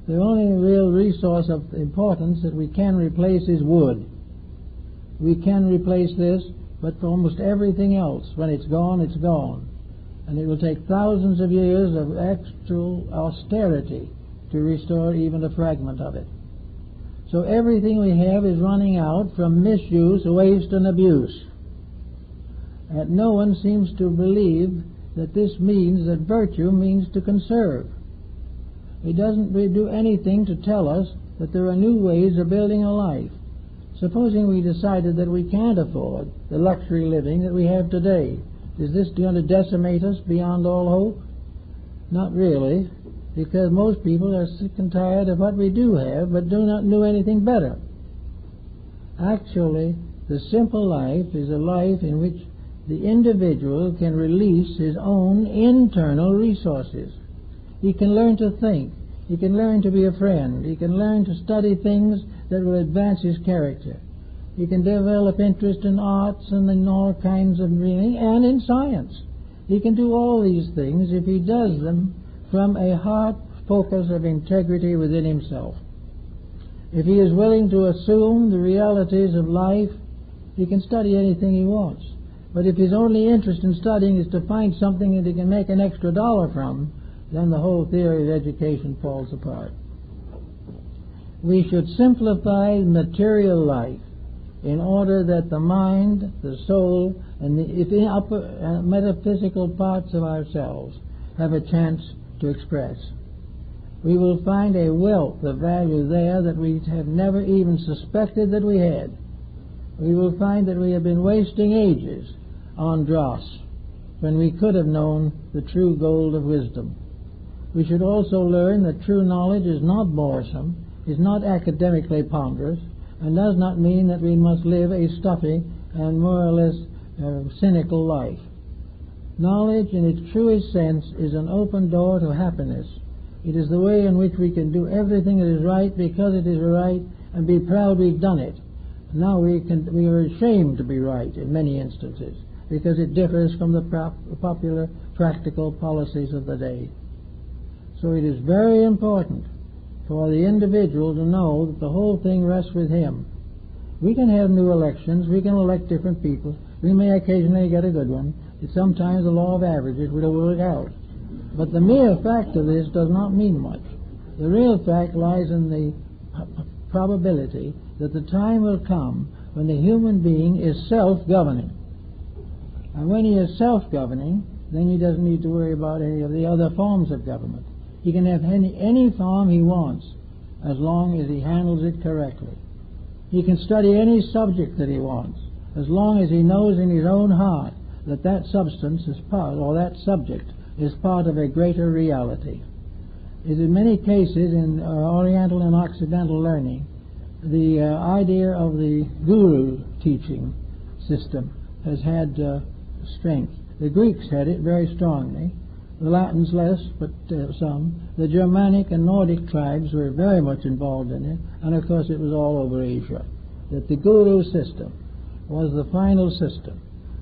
The only real resource of importance that we can replace is wood. We can replace this, but for almost everything else, when it's gone, it's gone. And it will take thousands of years of actual austerity to restore even a fragment of it. So everything we have is running out from misuse, waste, and abuse. And no one seems to believe that this means that virtue means to conserve. It doesn't do anything to tell us that there are new ways of building a life. Supposing we decided that we can't afford the luxury living that we have today, is this going to decimate us beyond all hope? Not really, because most people are sick and tired of what we do have, but do not know anything better. Actually, the simple life is a life in which the individual can release his own internal resources. He can learn to think. He can learn to be a friend. He can learn to study things that will advance his character. He can develop interest in arts and in all kinds of reading and in science. He can do all these things if he does them from a heart focus of integrity within himself. If he is willing to assume the realities of life, he can study anything he wants. But if his only interest in studying is to find something that he can make an extra dollar from, then the whole theory of education falls apart. We should simplify material life in order that the mind, the soul, and the upper metaphysical parts of ourselves have a chance to express. We will find a wealth of value there that we have never even suspected that we had. We will find that we have been wasting ages on dross when we could have known the true gold of wisdom. We should also learn that true knowledge is not boresome, is not academically ponderous, and does not mean that we must live a stuffy and more or less cynical life. Knowledge in its truest sense is an open door to happiness. It is the way in which we can do everything that is right because it is right and be proud we've done it. Now we are ashamed to be right in many instances because it differs from the popular practical policies of the day. So it is very important for the individual to know that the whole thing rests with him. We can have new elections, we can elect different people, we may occasionally get a good one, sometimes the law of averages will work out. But the mere fact of this does not mean much. The real fact lies in the probability that the time will come when the human being is self-governing. And when he is self-governing, then he doesn't need to worry about any of the other forms of government. He can have any form he wants as long as he handles it correctly. He can study any subject that he wants as long as he knows in his own heart that that substance is part, or that subject is part of a greater reality. It in many cases in Oriental and Occidental learning, the idea of the guru teaching system has had strength. The Greeks had it very strongly. The Latins less, but some. The Germanic and Nordic tribes were very much involved in it, and of course it was all over Asia. That the guru system was the final system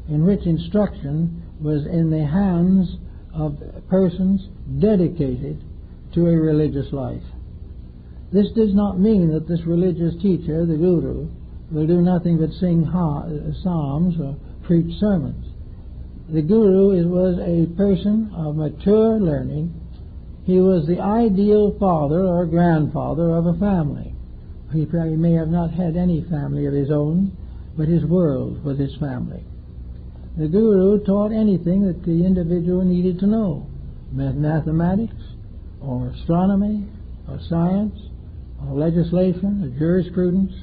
in which instruction was in the hands of persons dedicated to a religious life. This does not mean that this religious teacher, the guru, will do nothing but sing psalms or preach sermons. The guru was a person of mature learning. He was the ideal father or grandfather of a family. He probably may have not had any family of his own, but his world was his family. The guru taught anything that the individual needed to know, mathematics, or astronomy, or science, or legislation, or jurisprudence.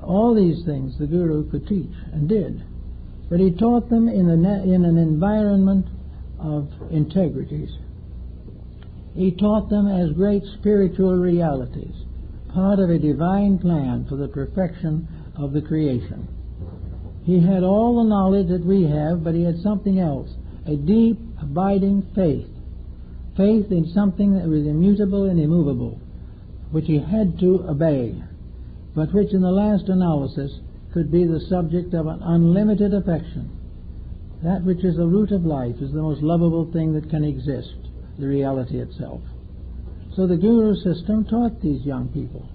All these things the guru could teach, and did. But he taught them in an environment of integrities. He taught them as great spiritual realities, part of a divine plan for the perfection of the creation. He had all the knowledge that we have, but he had something else, a deep, abiding faith. Faith in something that was immutable and immovable, which he had to obey, but which in the last analysis could be the subject of an unlimited affection. That which is the root of life is the most lovable thing that can exist, the reality itself. So the guru system taught these young people.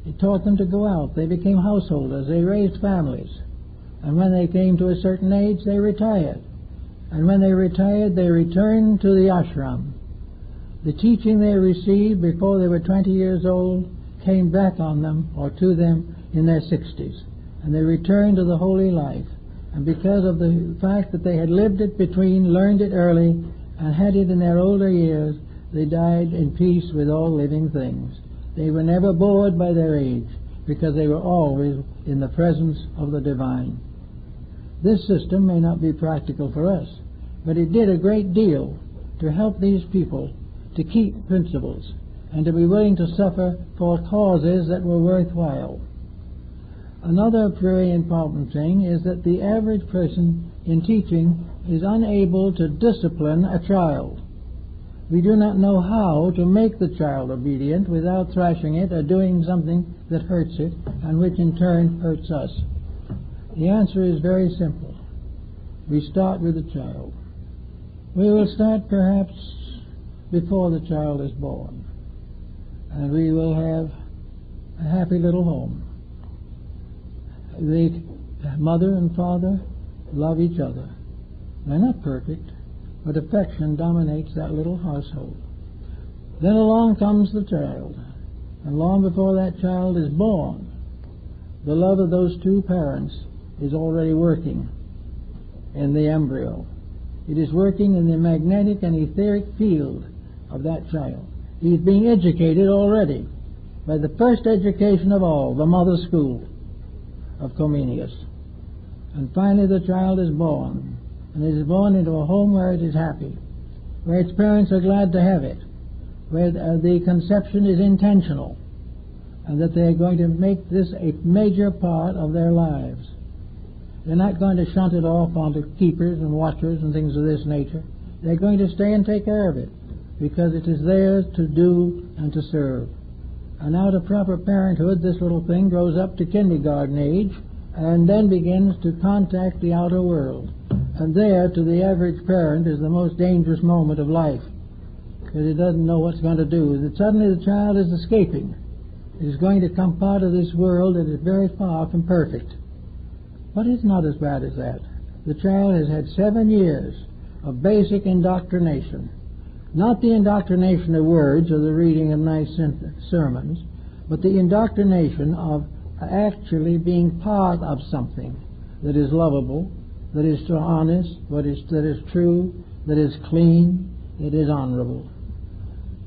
It taught them to go out. They became householders. They raised families. And when they came to a certain age, they retired. And when they retired, they returned to the ashram. The teaching they received before they were 20 years old came back on them, or to them, in their 60s. And they returned to the holy life. And because of the fact that they had lived it between, learned it early, and had it in their older years, they died in peace with all living things. They were never bored by their age, because they were always in the presence of the divine. This system may not be practical for us, but it did a great deal to help these people to keep principles and to be willing to suffer for causes that were worthwhile. Another very important thing is that the average person in teaching is unable to discipline a child. We do not know how to make the child obedient without thrashing it or doing something that hurts it, and which in turn hurts us. The answer is very simple. We start with the child. We will start perhaps before the child is born, and we will have a happy little home. The mother and father love each other. They're not perfect, but affection dominates that little household. Then along comes the child, and long before that child is born, the love of those two parents is already working in the embryo. It is working in the magnetic and etheric field of that child. He is being educated already by the first education of all, the mother school of Comenius. And finally the child is born, and it is born into a home where it is happy, where its parents are glad to have it, where the conception is intentional, and that they are going to make this a major part of their lives. They're not going to shunt it off onto keepers and watchers and things of this nature. They're going to stay and take care of it, because it is theirs to do and to serve. And out of proper parenthood, this little thing grows up to kindergarten age, and then begins to contact the outer world. And there, to the average parent, is the most dangerous moment of life, because it doesn't know what's going to do. That suddenly the child is escaping. It is going to come part of this world that is very far from perfect. But it's not as bad as that. The child has had 7 years of basic indoctrination. Not the indoctrination of words or the reading of nice sermons, but the indoctrination of actually being part of something that is lovable, that is honest, that is true, that is clean, that is honorable.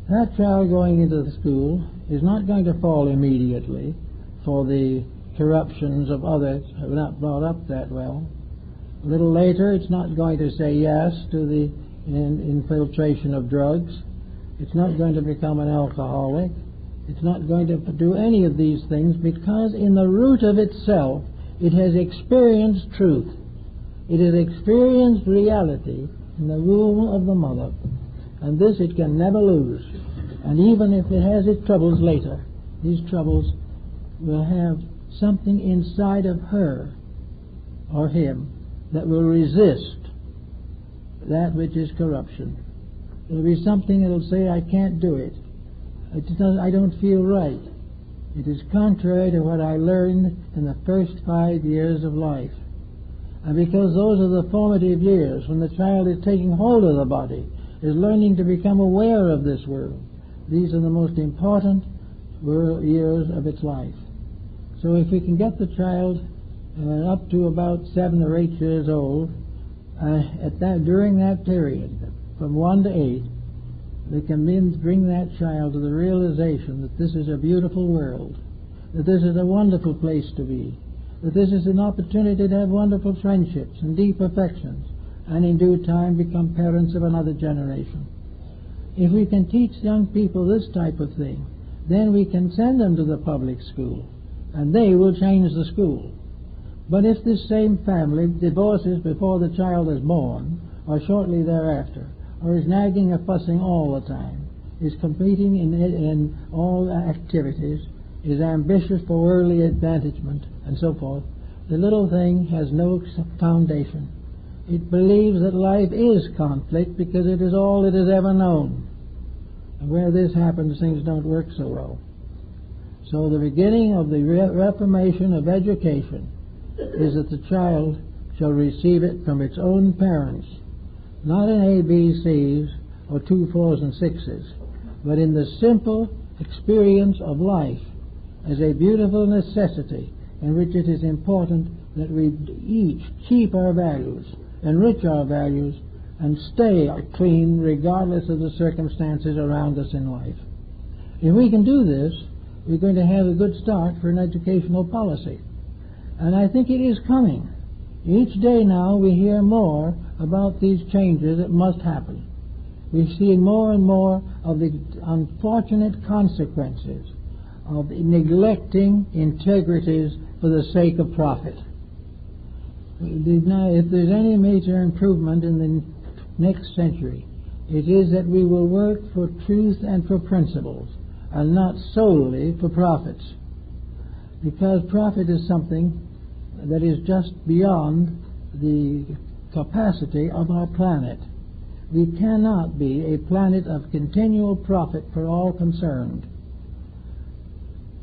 That child going into the school is not going to fall immediately for the corruptions of others who are not brought up that well. A little later, it's not going to say yes to the infiltration of drugs. It's not going to become an alcoholic. It's not going to do any of these things, because in the root of itself, it has experienced truth. It has experienced reality in the womb of the mother, and this it can never lose. And even if it has its troubles later, these troubles will have something inside of her or him that will resist that which is corruption. There will be something that will say, I can't do it. I don't feel right. It is contrary to what I learned in the first 5 years of life. And because those are the formative years, when the child is taking hold of the body, is learning to become aware of this world, these are the most important years of its life. So if we can get the child up to about 7 or 8 years old, during that period, from 1 to 8, they can bring that child to the realization that this is a beautiful world, that this is a wonderful place to be, that this is an opportunity to have wonderful friendships and deep affections, and in due time become parents of another generation. If we can teach young people this type of thing, then we can send them to the public school, and they will change the school. But if this same family divorces before the child is born, or shortly thereafter, or is nagging or fussing all the time, is competing in all activities, is ambitious for early advantagement, and so forth, the little thing has no foundation. It believes that life is conflict because it is all it has ever known. And where this happens, things don't work so well. So the beginning of the reformation of education is that the child shall receive it from its own parents, not in ABCs or 2, 4s, and 6s, but in the simple experience of life as a beautiful necessity in which it is important that we each keep our values, enrich our values, and stay clean regardless of the circumstances around us in life. If we can do this, we're going to have a good start for an educational policy. And I think it is coming. Each day now we hear more about these changes that must happen. We're seeing more and more of the unfortunate consequences of neglecting integrities for the sake of profit. Now, if there's any major improvement in the next century, It is that we will work for truth and for principles, and not solely for profits. Because profit is something that is just beyond the capacity of our planet. We cannot be a planet of continual profit for all concerned.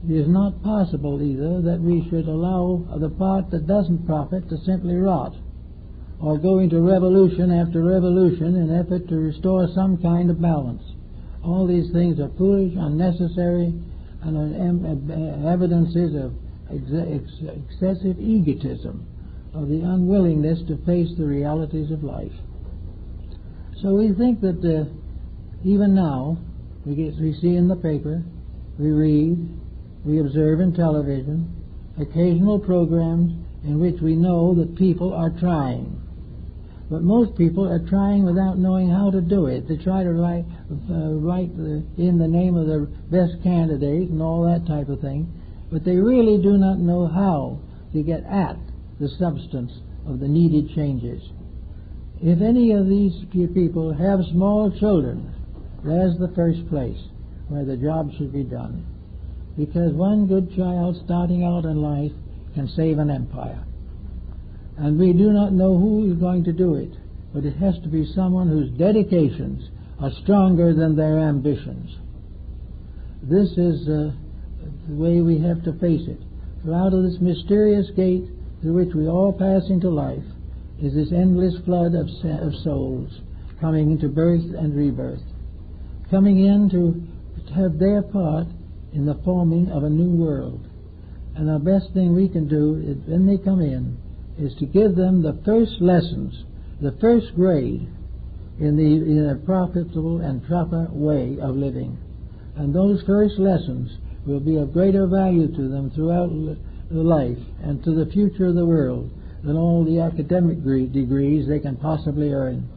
It is not possible either that we should allow the part that doesn't profit to simply rot, or go into revolution after revolution in effort to restore some kind of balance. All these things are foolish, unnecessary, and evidences of excessive egotism, of the unwillingness to face the realities of life. So we think that even now, we see in the paper, we read, we observe in television, occasional programs in which we know that people are trying. But most people are trying without knowing how to do it. They try to write in the name of their best candidate and all that type of thing, but they really do not know how to get at the substance of the needed changes. If any of these people have small children, there's the first place where the job should be done. Because one good child starting out in life can save an empire. And we do not know who is going to do it, but it has to be someone whose dedications are stronger than their ambitions. This is the way we have to face it. For out of this mysterious gate through which we all pass into life is this endless flood of souls coming into birth and rebirth, coming in to have their part in the forming of a new world. And the best thing we can do is, when they come in, is to give them the first lessons, the first grade in a profitable and proper way of living. And those first lessons will be of greater value to them throughout life and to the future of the world than all the academic degrees they can possibly earn.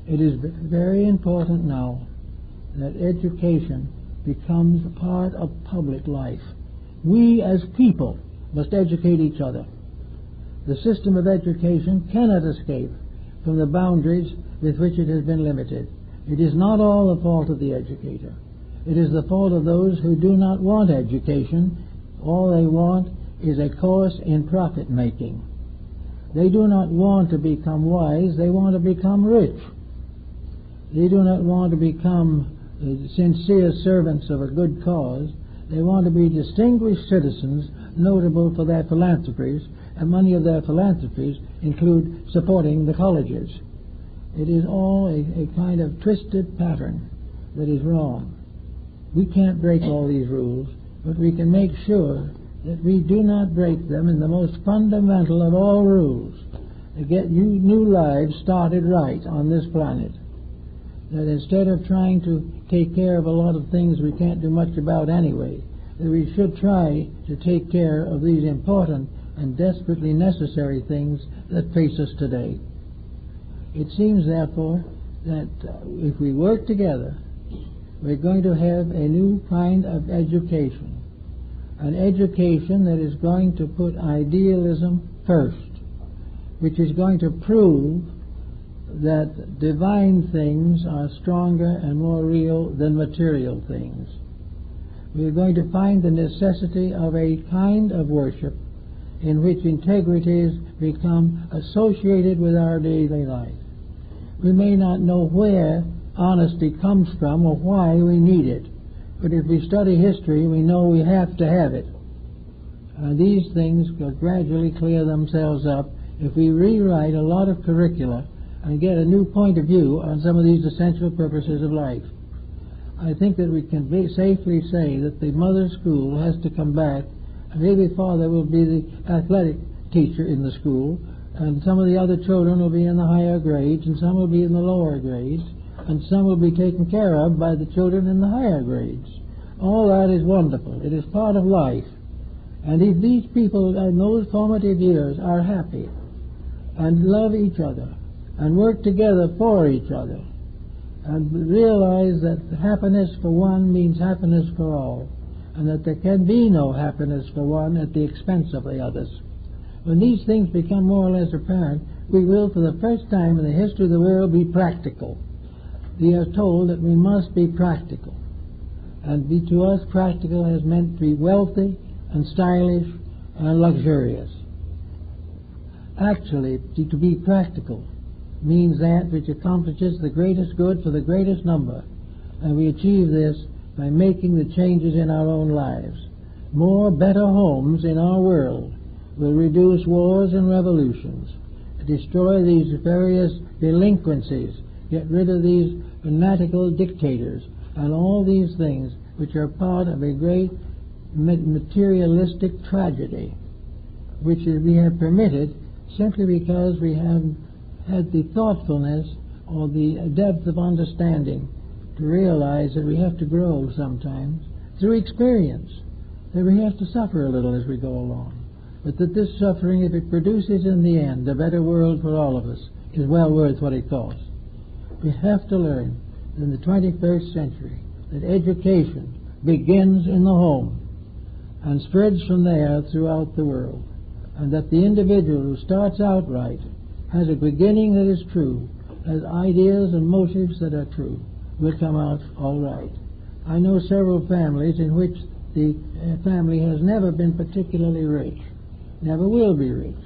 It is very important now that education becomes a part of public life. We as people must educate each other. The system of education cannot escape from the boundaries with which it has been limited. It is not all the fault of the educator. It is the fault of those who do not want education. All they want is a course in profit making. They do not want to become wise, they want to become rich. They do not want to become sincere servants of a good cause. They want to be distinguished citizens, notable for their philanthropies, and many of their philanthropies include supporting the colleges. It is all a kind of twisted pattern that is wrong. We can't break all these rules, but we can make sure that we do not break them in the most fundamental of all rules, to get new lives started right on this planet. That instead of trying to take care of a lot of things we can't do much about anyway, that we should try to take care of these important and desperately necessary things that face us today. It seems, therefore, that if we work together, we're going to have a new kind of education, an education that is going to put idealism first, which is going to prove that divine things are stronger and more real than material things. We're going to find the necessity of a kind of worship in which integrities become associated with our daily life. We may not know where honesty comes from or why we need it, but if we study history, we know we have to have it. These things will gradually clear themselves up if we rewrite a lot of curricula and get a new point of view on some of these essential purposes of life. I think that we can safely say that the mother school has to come back. Maybe father will be the athletic teacher in the school, and some of the other children will be in the higher grades, and some will be in the lower grades, and some will be taken care of by the children in the higher grades. All that is wonderful. It is part of life. And if these people in those formative years are happy and love each other and work together for each other and realize that happiness for one means happiness for all, and that there can be no happiness for one at the expense of the others, when these things become more or less apparent, we will, for the first time in the history of the world, be practical. we are told that we must be practical. And to us, practical has meant to be wealthy and stylish and luxurious. Actually, to be practical means that which accomplishes the greatest good for the greatest number. And we achieve this by making the changes in our own lives. More better homes in our world will reduce wars and revolutions, destroy these various delinquencies, get rid of these fanatical dictators, and all these things which are part of a great materialistic tragedy, which we have permitted simply because we have had the thoughtfulness or the depth of understanding to realize that we have to grow sometimes through experience, that we have to suffer a little as we go along, but that this suffering, if it produces in the end a better world for all of us, is well worth what it costs. We have to learn in the 21st century that education begins in the home and spreads from there throughout the world, and that the individual who starts out right, has a beginning that is true, has ideas and motives that are true, will come out all right. I know several families in which the family has never been particularly rich, never will be rich,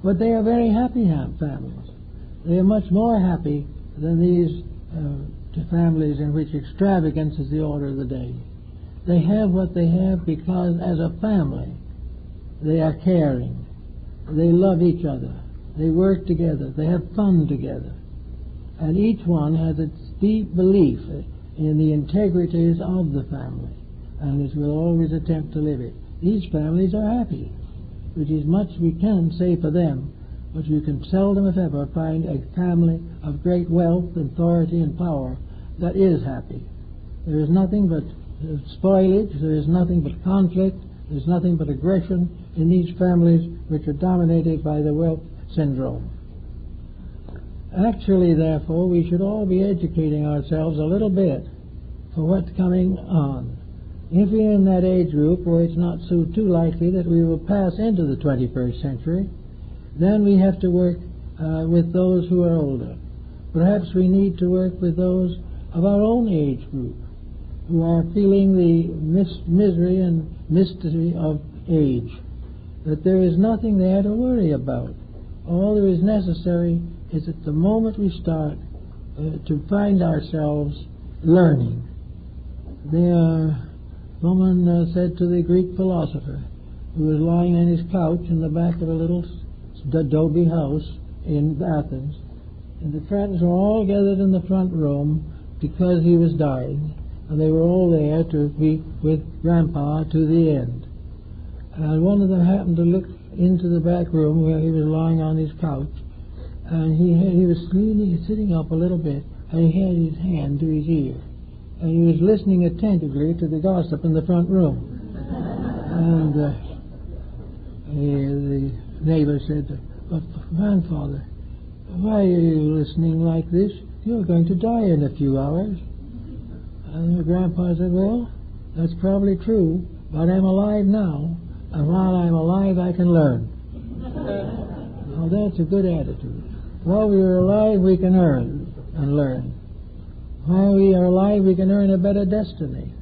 but they are very happy families. They are much more happy than these families in which extravagance is the order of the day. They have what they have because as a family they are caring, they love each other, they work together, they have fun together, and each one has a deep belief in the integrities of the family, and it will always attempt to live it. These families are happy, which is much we can say for them, but you can seldom, if ever, find a family of great wealth, authority, and power that is happy. There is nothing but spoilage, there is nothing but conflict, there is nothing but aggression in these families which are dominated by the wealth syndrome. Actually, therefore, we should all be educating ourselves a little bit for what's coming on. If we're in that age group where it's not so too likely that we will pass into the 21st century, then we have to work with those who are older. Perhaps we need to work with those of our own age group who are feeling the misery and mystery of age, that there is nothing there to worry about. All there is necessary is at the moment we start to find ourselves learning. The woman said to the Greek philosopher, who was lying on his couch in the back of a little adobe house in Athens, and the friends were all gathered in the front room because he was dying, and they were all there to be with Grandpa to the end. And one of them happened to look into the back room where he was lying on his couch, and he was sitting up a little bit, and he had his hand to his ear, and he was listening attentively to the gossip in the front room. And the neighbor said, "But Grandfather, why are you listening like this? You're going to die in a few hours." And the Grandpa said, "Well, that's probably true, but I'm alive now, and while I'm alive I can learn." Now that's a good attitude. While we are alive we can earn and learn. While we are alive we can earn a better destiny.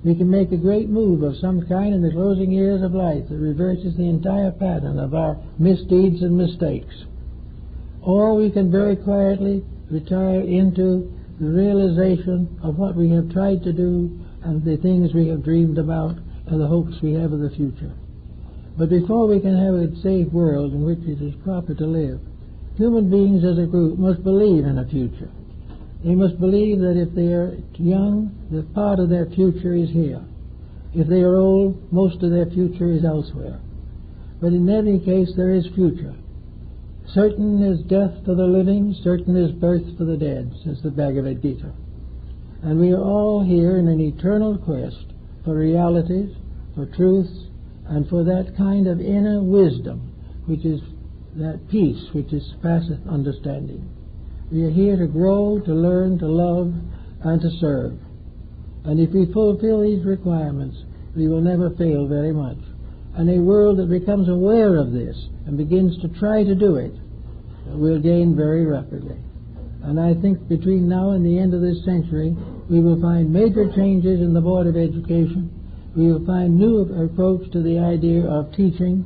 We can make a great move of some kind in the closing years of life that reverses the entire pattern of our misdeeds and mistakes. Or we can very quietly retire into the realization of what we have tried to do and the things we have dreamed about and the hopes we have of the future. But before we can have a safe world in which it is proper to live, human beings as a group must believe in a future. They must believe that if they are young, that part of their future is here. If they are old, most of their future is elsewhere. But in any case, there is future. Certain is death for the living, certain is birth for the dead, says the Bhagavad Gita. And we are all here in an eternal quest for realities, for truths, and for that kind of inner wisdom, which is that peace which is passeth understanding. We are here to grow, to learn, to love, and to serve. And if we fulfill these requirements, we will never fail very much. And a world that becomes aware of this and begins to try to do it will gain very rapidly. And I think between now and the end of this century, we will find major changes in the Board of Education. We will find new approach to the idea of teaching.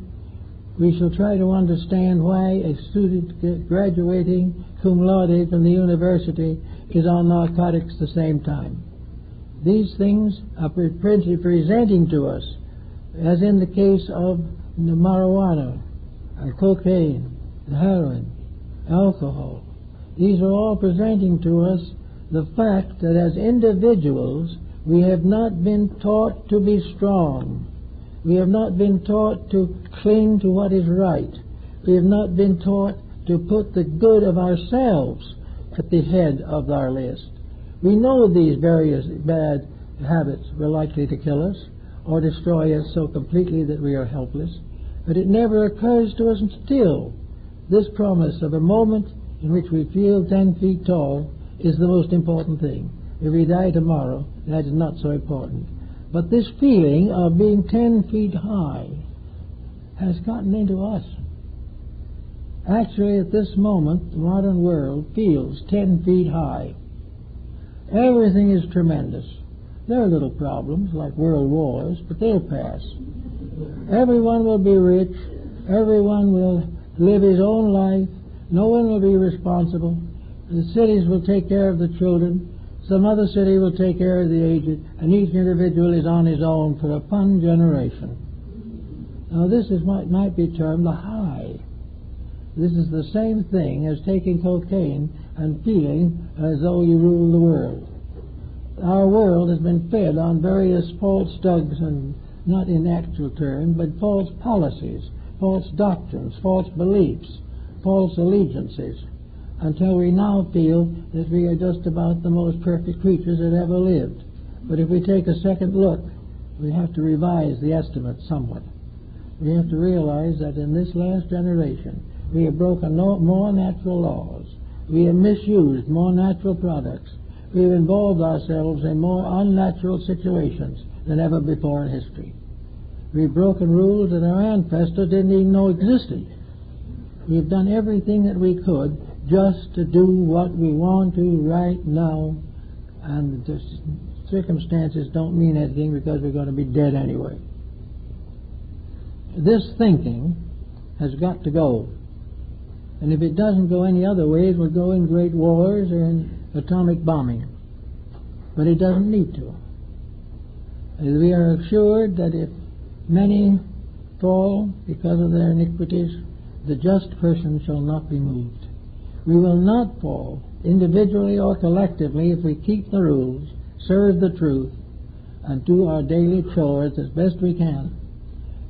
We shall try to understand why a student graduating cum laude from the university is on narcotics at the same time. These things are presenting to us, as in the case of the marijuana, cocaine, heroin, alcohol. These are all presenting to us the fact that as individuals we have not been taught to be strong. We have not been taught to cling to what is right. We have not been taught to put the good of ourselves at the head of our list. We know these various bad habits were likely to kill us or destroy us so completely that we are helpless, but it never occurs to us until this promise of a moment in which we feel 10 feet tall is the most important thing. If we die tomorrow, that is not so important. But this feeling of being 10 feet high has gotten into us. Actually, at this moment, the modern world feels 10 feet high. Everything is tremendous. There are little problems like world wars, but they'll pass. Everyone will be rich. Everyone will live his own life. No one will be responsible. The cities will take care of the children. Some other city will take care of the aged, and each individual is on his own for a fun generation. Now this is what might be termed the high. This is the same thing as taking cocaine and feeling as though you rule the world. Our world has been fed on various false drugs, and not in actual terms, but false policies, false doctrines, false beliefs, false allegiances, until we now feel that we are just about the most perfect creatures that ever lived. But if we take a second look, we have to revise the estimate somewhat. We have to realize that in this last generation, we have broken more natural laws. We have misused more natural products. We have involved ourselves in more unnatural situations than ever before in history. We've broken rules that our ancestors didn't even know existed. We've done everything that we could just to do what we want to right now, and the circumstances don't mean anything because we're going to be dead anyway. This thinking has got to go. And if it doesn't go any other ways, we'll go in great wars or in atomic bombing. But it doesn't need to. We are assured that if many fall because of their iniquities, the just person shall not be moved. We will not fall, individually or collectively, if we keep the rules, serve the truth, and do our daily chores as best we can.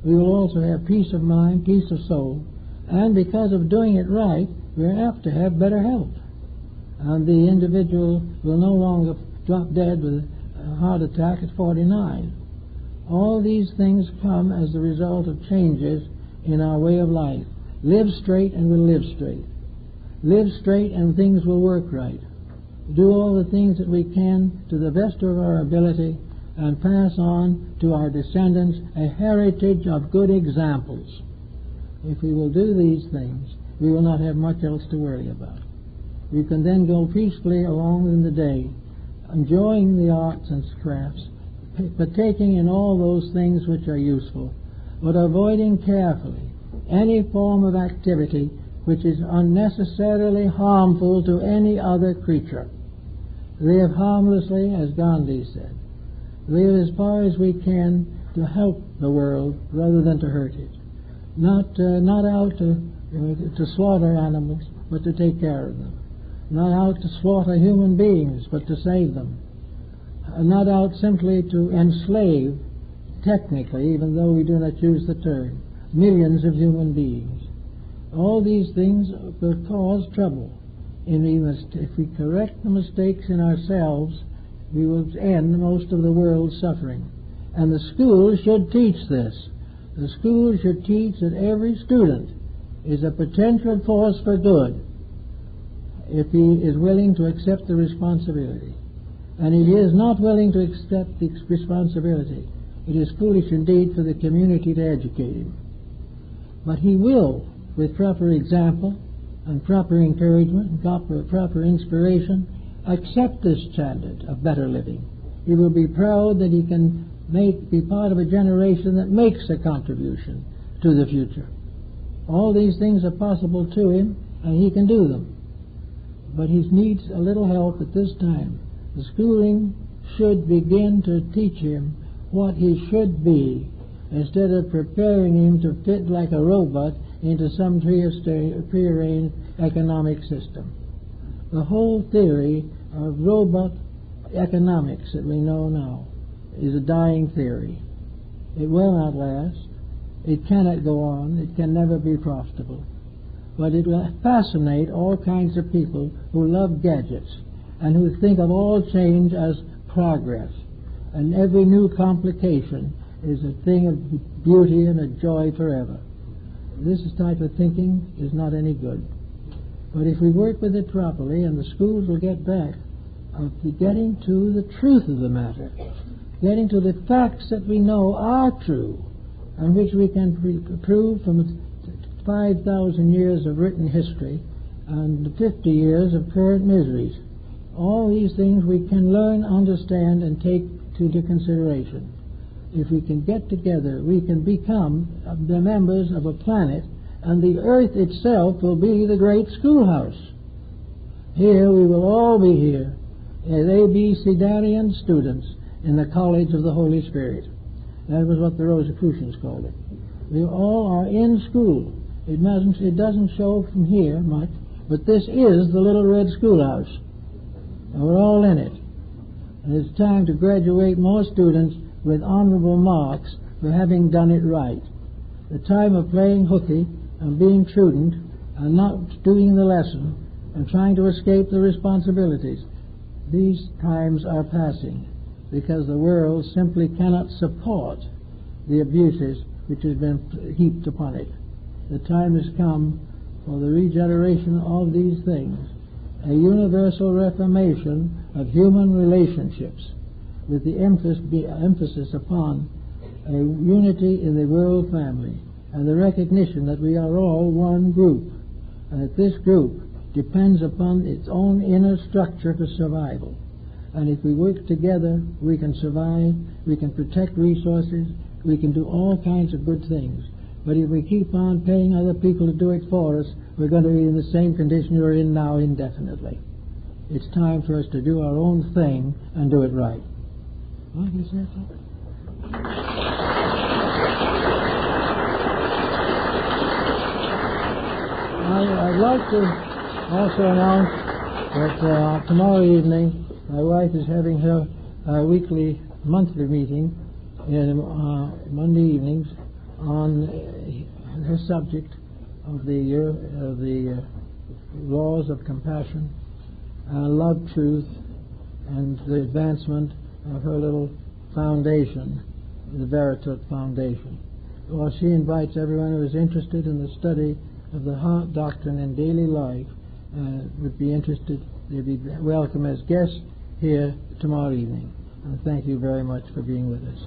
We will also have peace of mind, peace of soul, and because of doing it right, we're apt to have better health. And the individual will no longer drop dead with a heart attack at 49. All these things come as the result of changes in our way of life. Live straight and we'll live straight. Live straight and things will work right. Do all the things that we can to the best of our ability and pass on to our descendants a heritage of good examples. If we will do these things, we will not have much else to worry about. We can then go peacefully along in the day, enjoying the arts and crafts, partaking in all those things which are useful, but avoiding carefully any form of activity which is unnecessarily harmful to any other creature. Live harmlessly, as Gandhi said. Live as far as we can to help the world rather than to hurt it. Not out to slaughter animals, but to take care of them. Not out to slaughter human beings, but to save them. Not out simply to enslave, technically, even though we do not use the term, millions of human beings. All these things will cause trouble. And if we correct the mistakes in ourselves, we will end most of the world's suffering. And the school should teach this. The school should teach that every student is a potential force for good if he is willing to accept the responsibility. And if he is not willing to accept the responsibility, it is foolish indeed for the community to educate him. But he will, with proper example, and proper encouragement and proper inspiration, accept this standard of better living. He will be proud that he can be part of a generation that makes a contribution to the future. All these things are possible to him, and he can do them. But he needs a little help at this time. The schooling should begin to teach him what he should be, instead of preparing him to fit like a robot into some prearranged economic system. The whole theory of robot economics that we know now is a dying theory. It will not last. It cannot go on. It can never be profitable. But it will fascinate all kinds of people who love gadgets and who think of all change as progress. And every new complication is a thing of beauty and a joy forever. This type of thinking is not any good. But if we work with it properly, and the schools will get back of getting to the truth of the matter, getting to the facts that we know are true, and which we can prove from 5,000 years of written history and 50 years of current miseries. All these things we can learn, understand, and take into consideration. If we can get together, we can become the members of a planet, and the earth itself will be the great schoolhouse. Here we will all be here as A.B.C.darian students in the College of the Holy Spirit. That was what the Rosicrucians called it. We all are in school. It doesn't show from here much, but this is the little red schoolhouse. And we're all in it. And it's time to graduate more students with honorable marks for having done it right. The time of playing hooky and being prudent and not doing the lesson and trying to escape the responsibilities, these times are passing, because the world simply cannot support the abuses which has been heaped upon it. The time has come for the regeneration of these things, a universal reformation of human relationships, with the emphasis upon a unity in the world family, and the recognition that we are all one group, and that this group depends upon its own inner structure for survival. And if we work together, we can survive, we can protect resources, we can do all kinds of good things. But if we keep on paying other people to do it for us, we're going to be in the same condition we're in now indefinitely. It's time for us to do our own thing and do it right. Well, you said something? I'd like to also announce that tomorrow evening my wife is having her monthly meeting in Monday evenings on her subject of the laws of compassion, love, truth, and the advancement of her little foundation, the Veritas Foundation. Well, she invites everyone who is interested in the study of the heart doctrine in daily life, would be interested. They'd be welcome as guests here tomorrow evening. And thank you very much for being with us.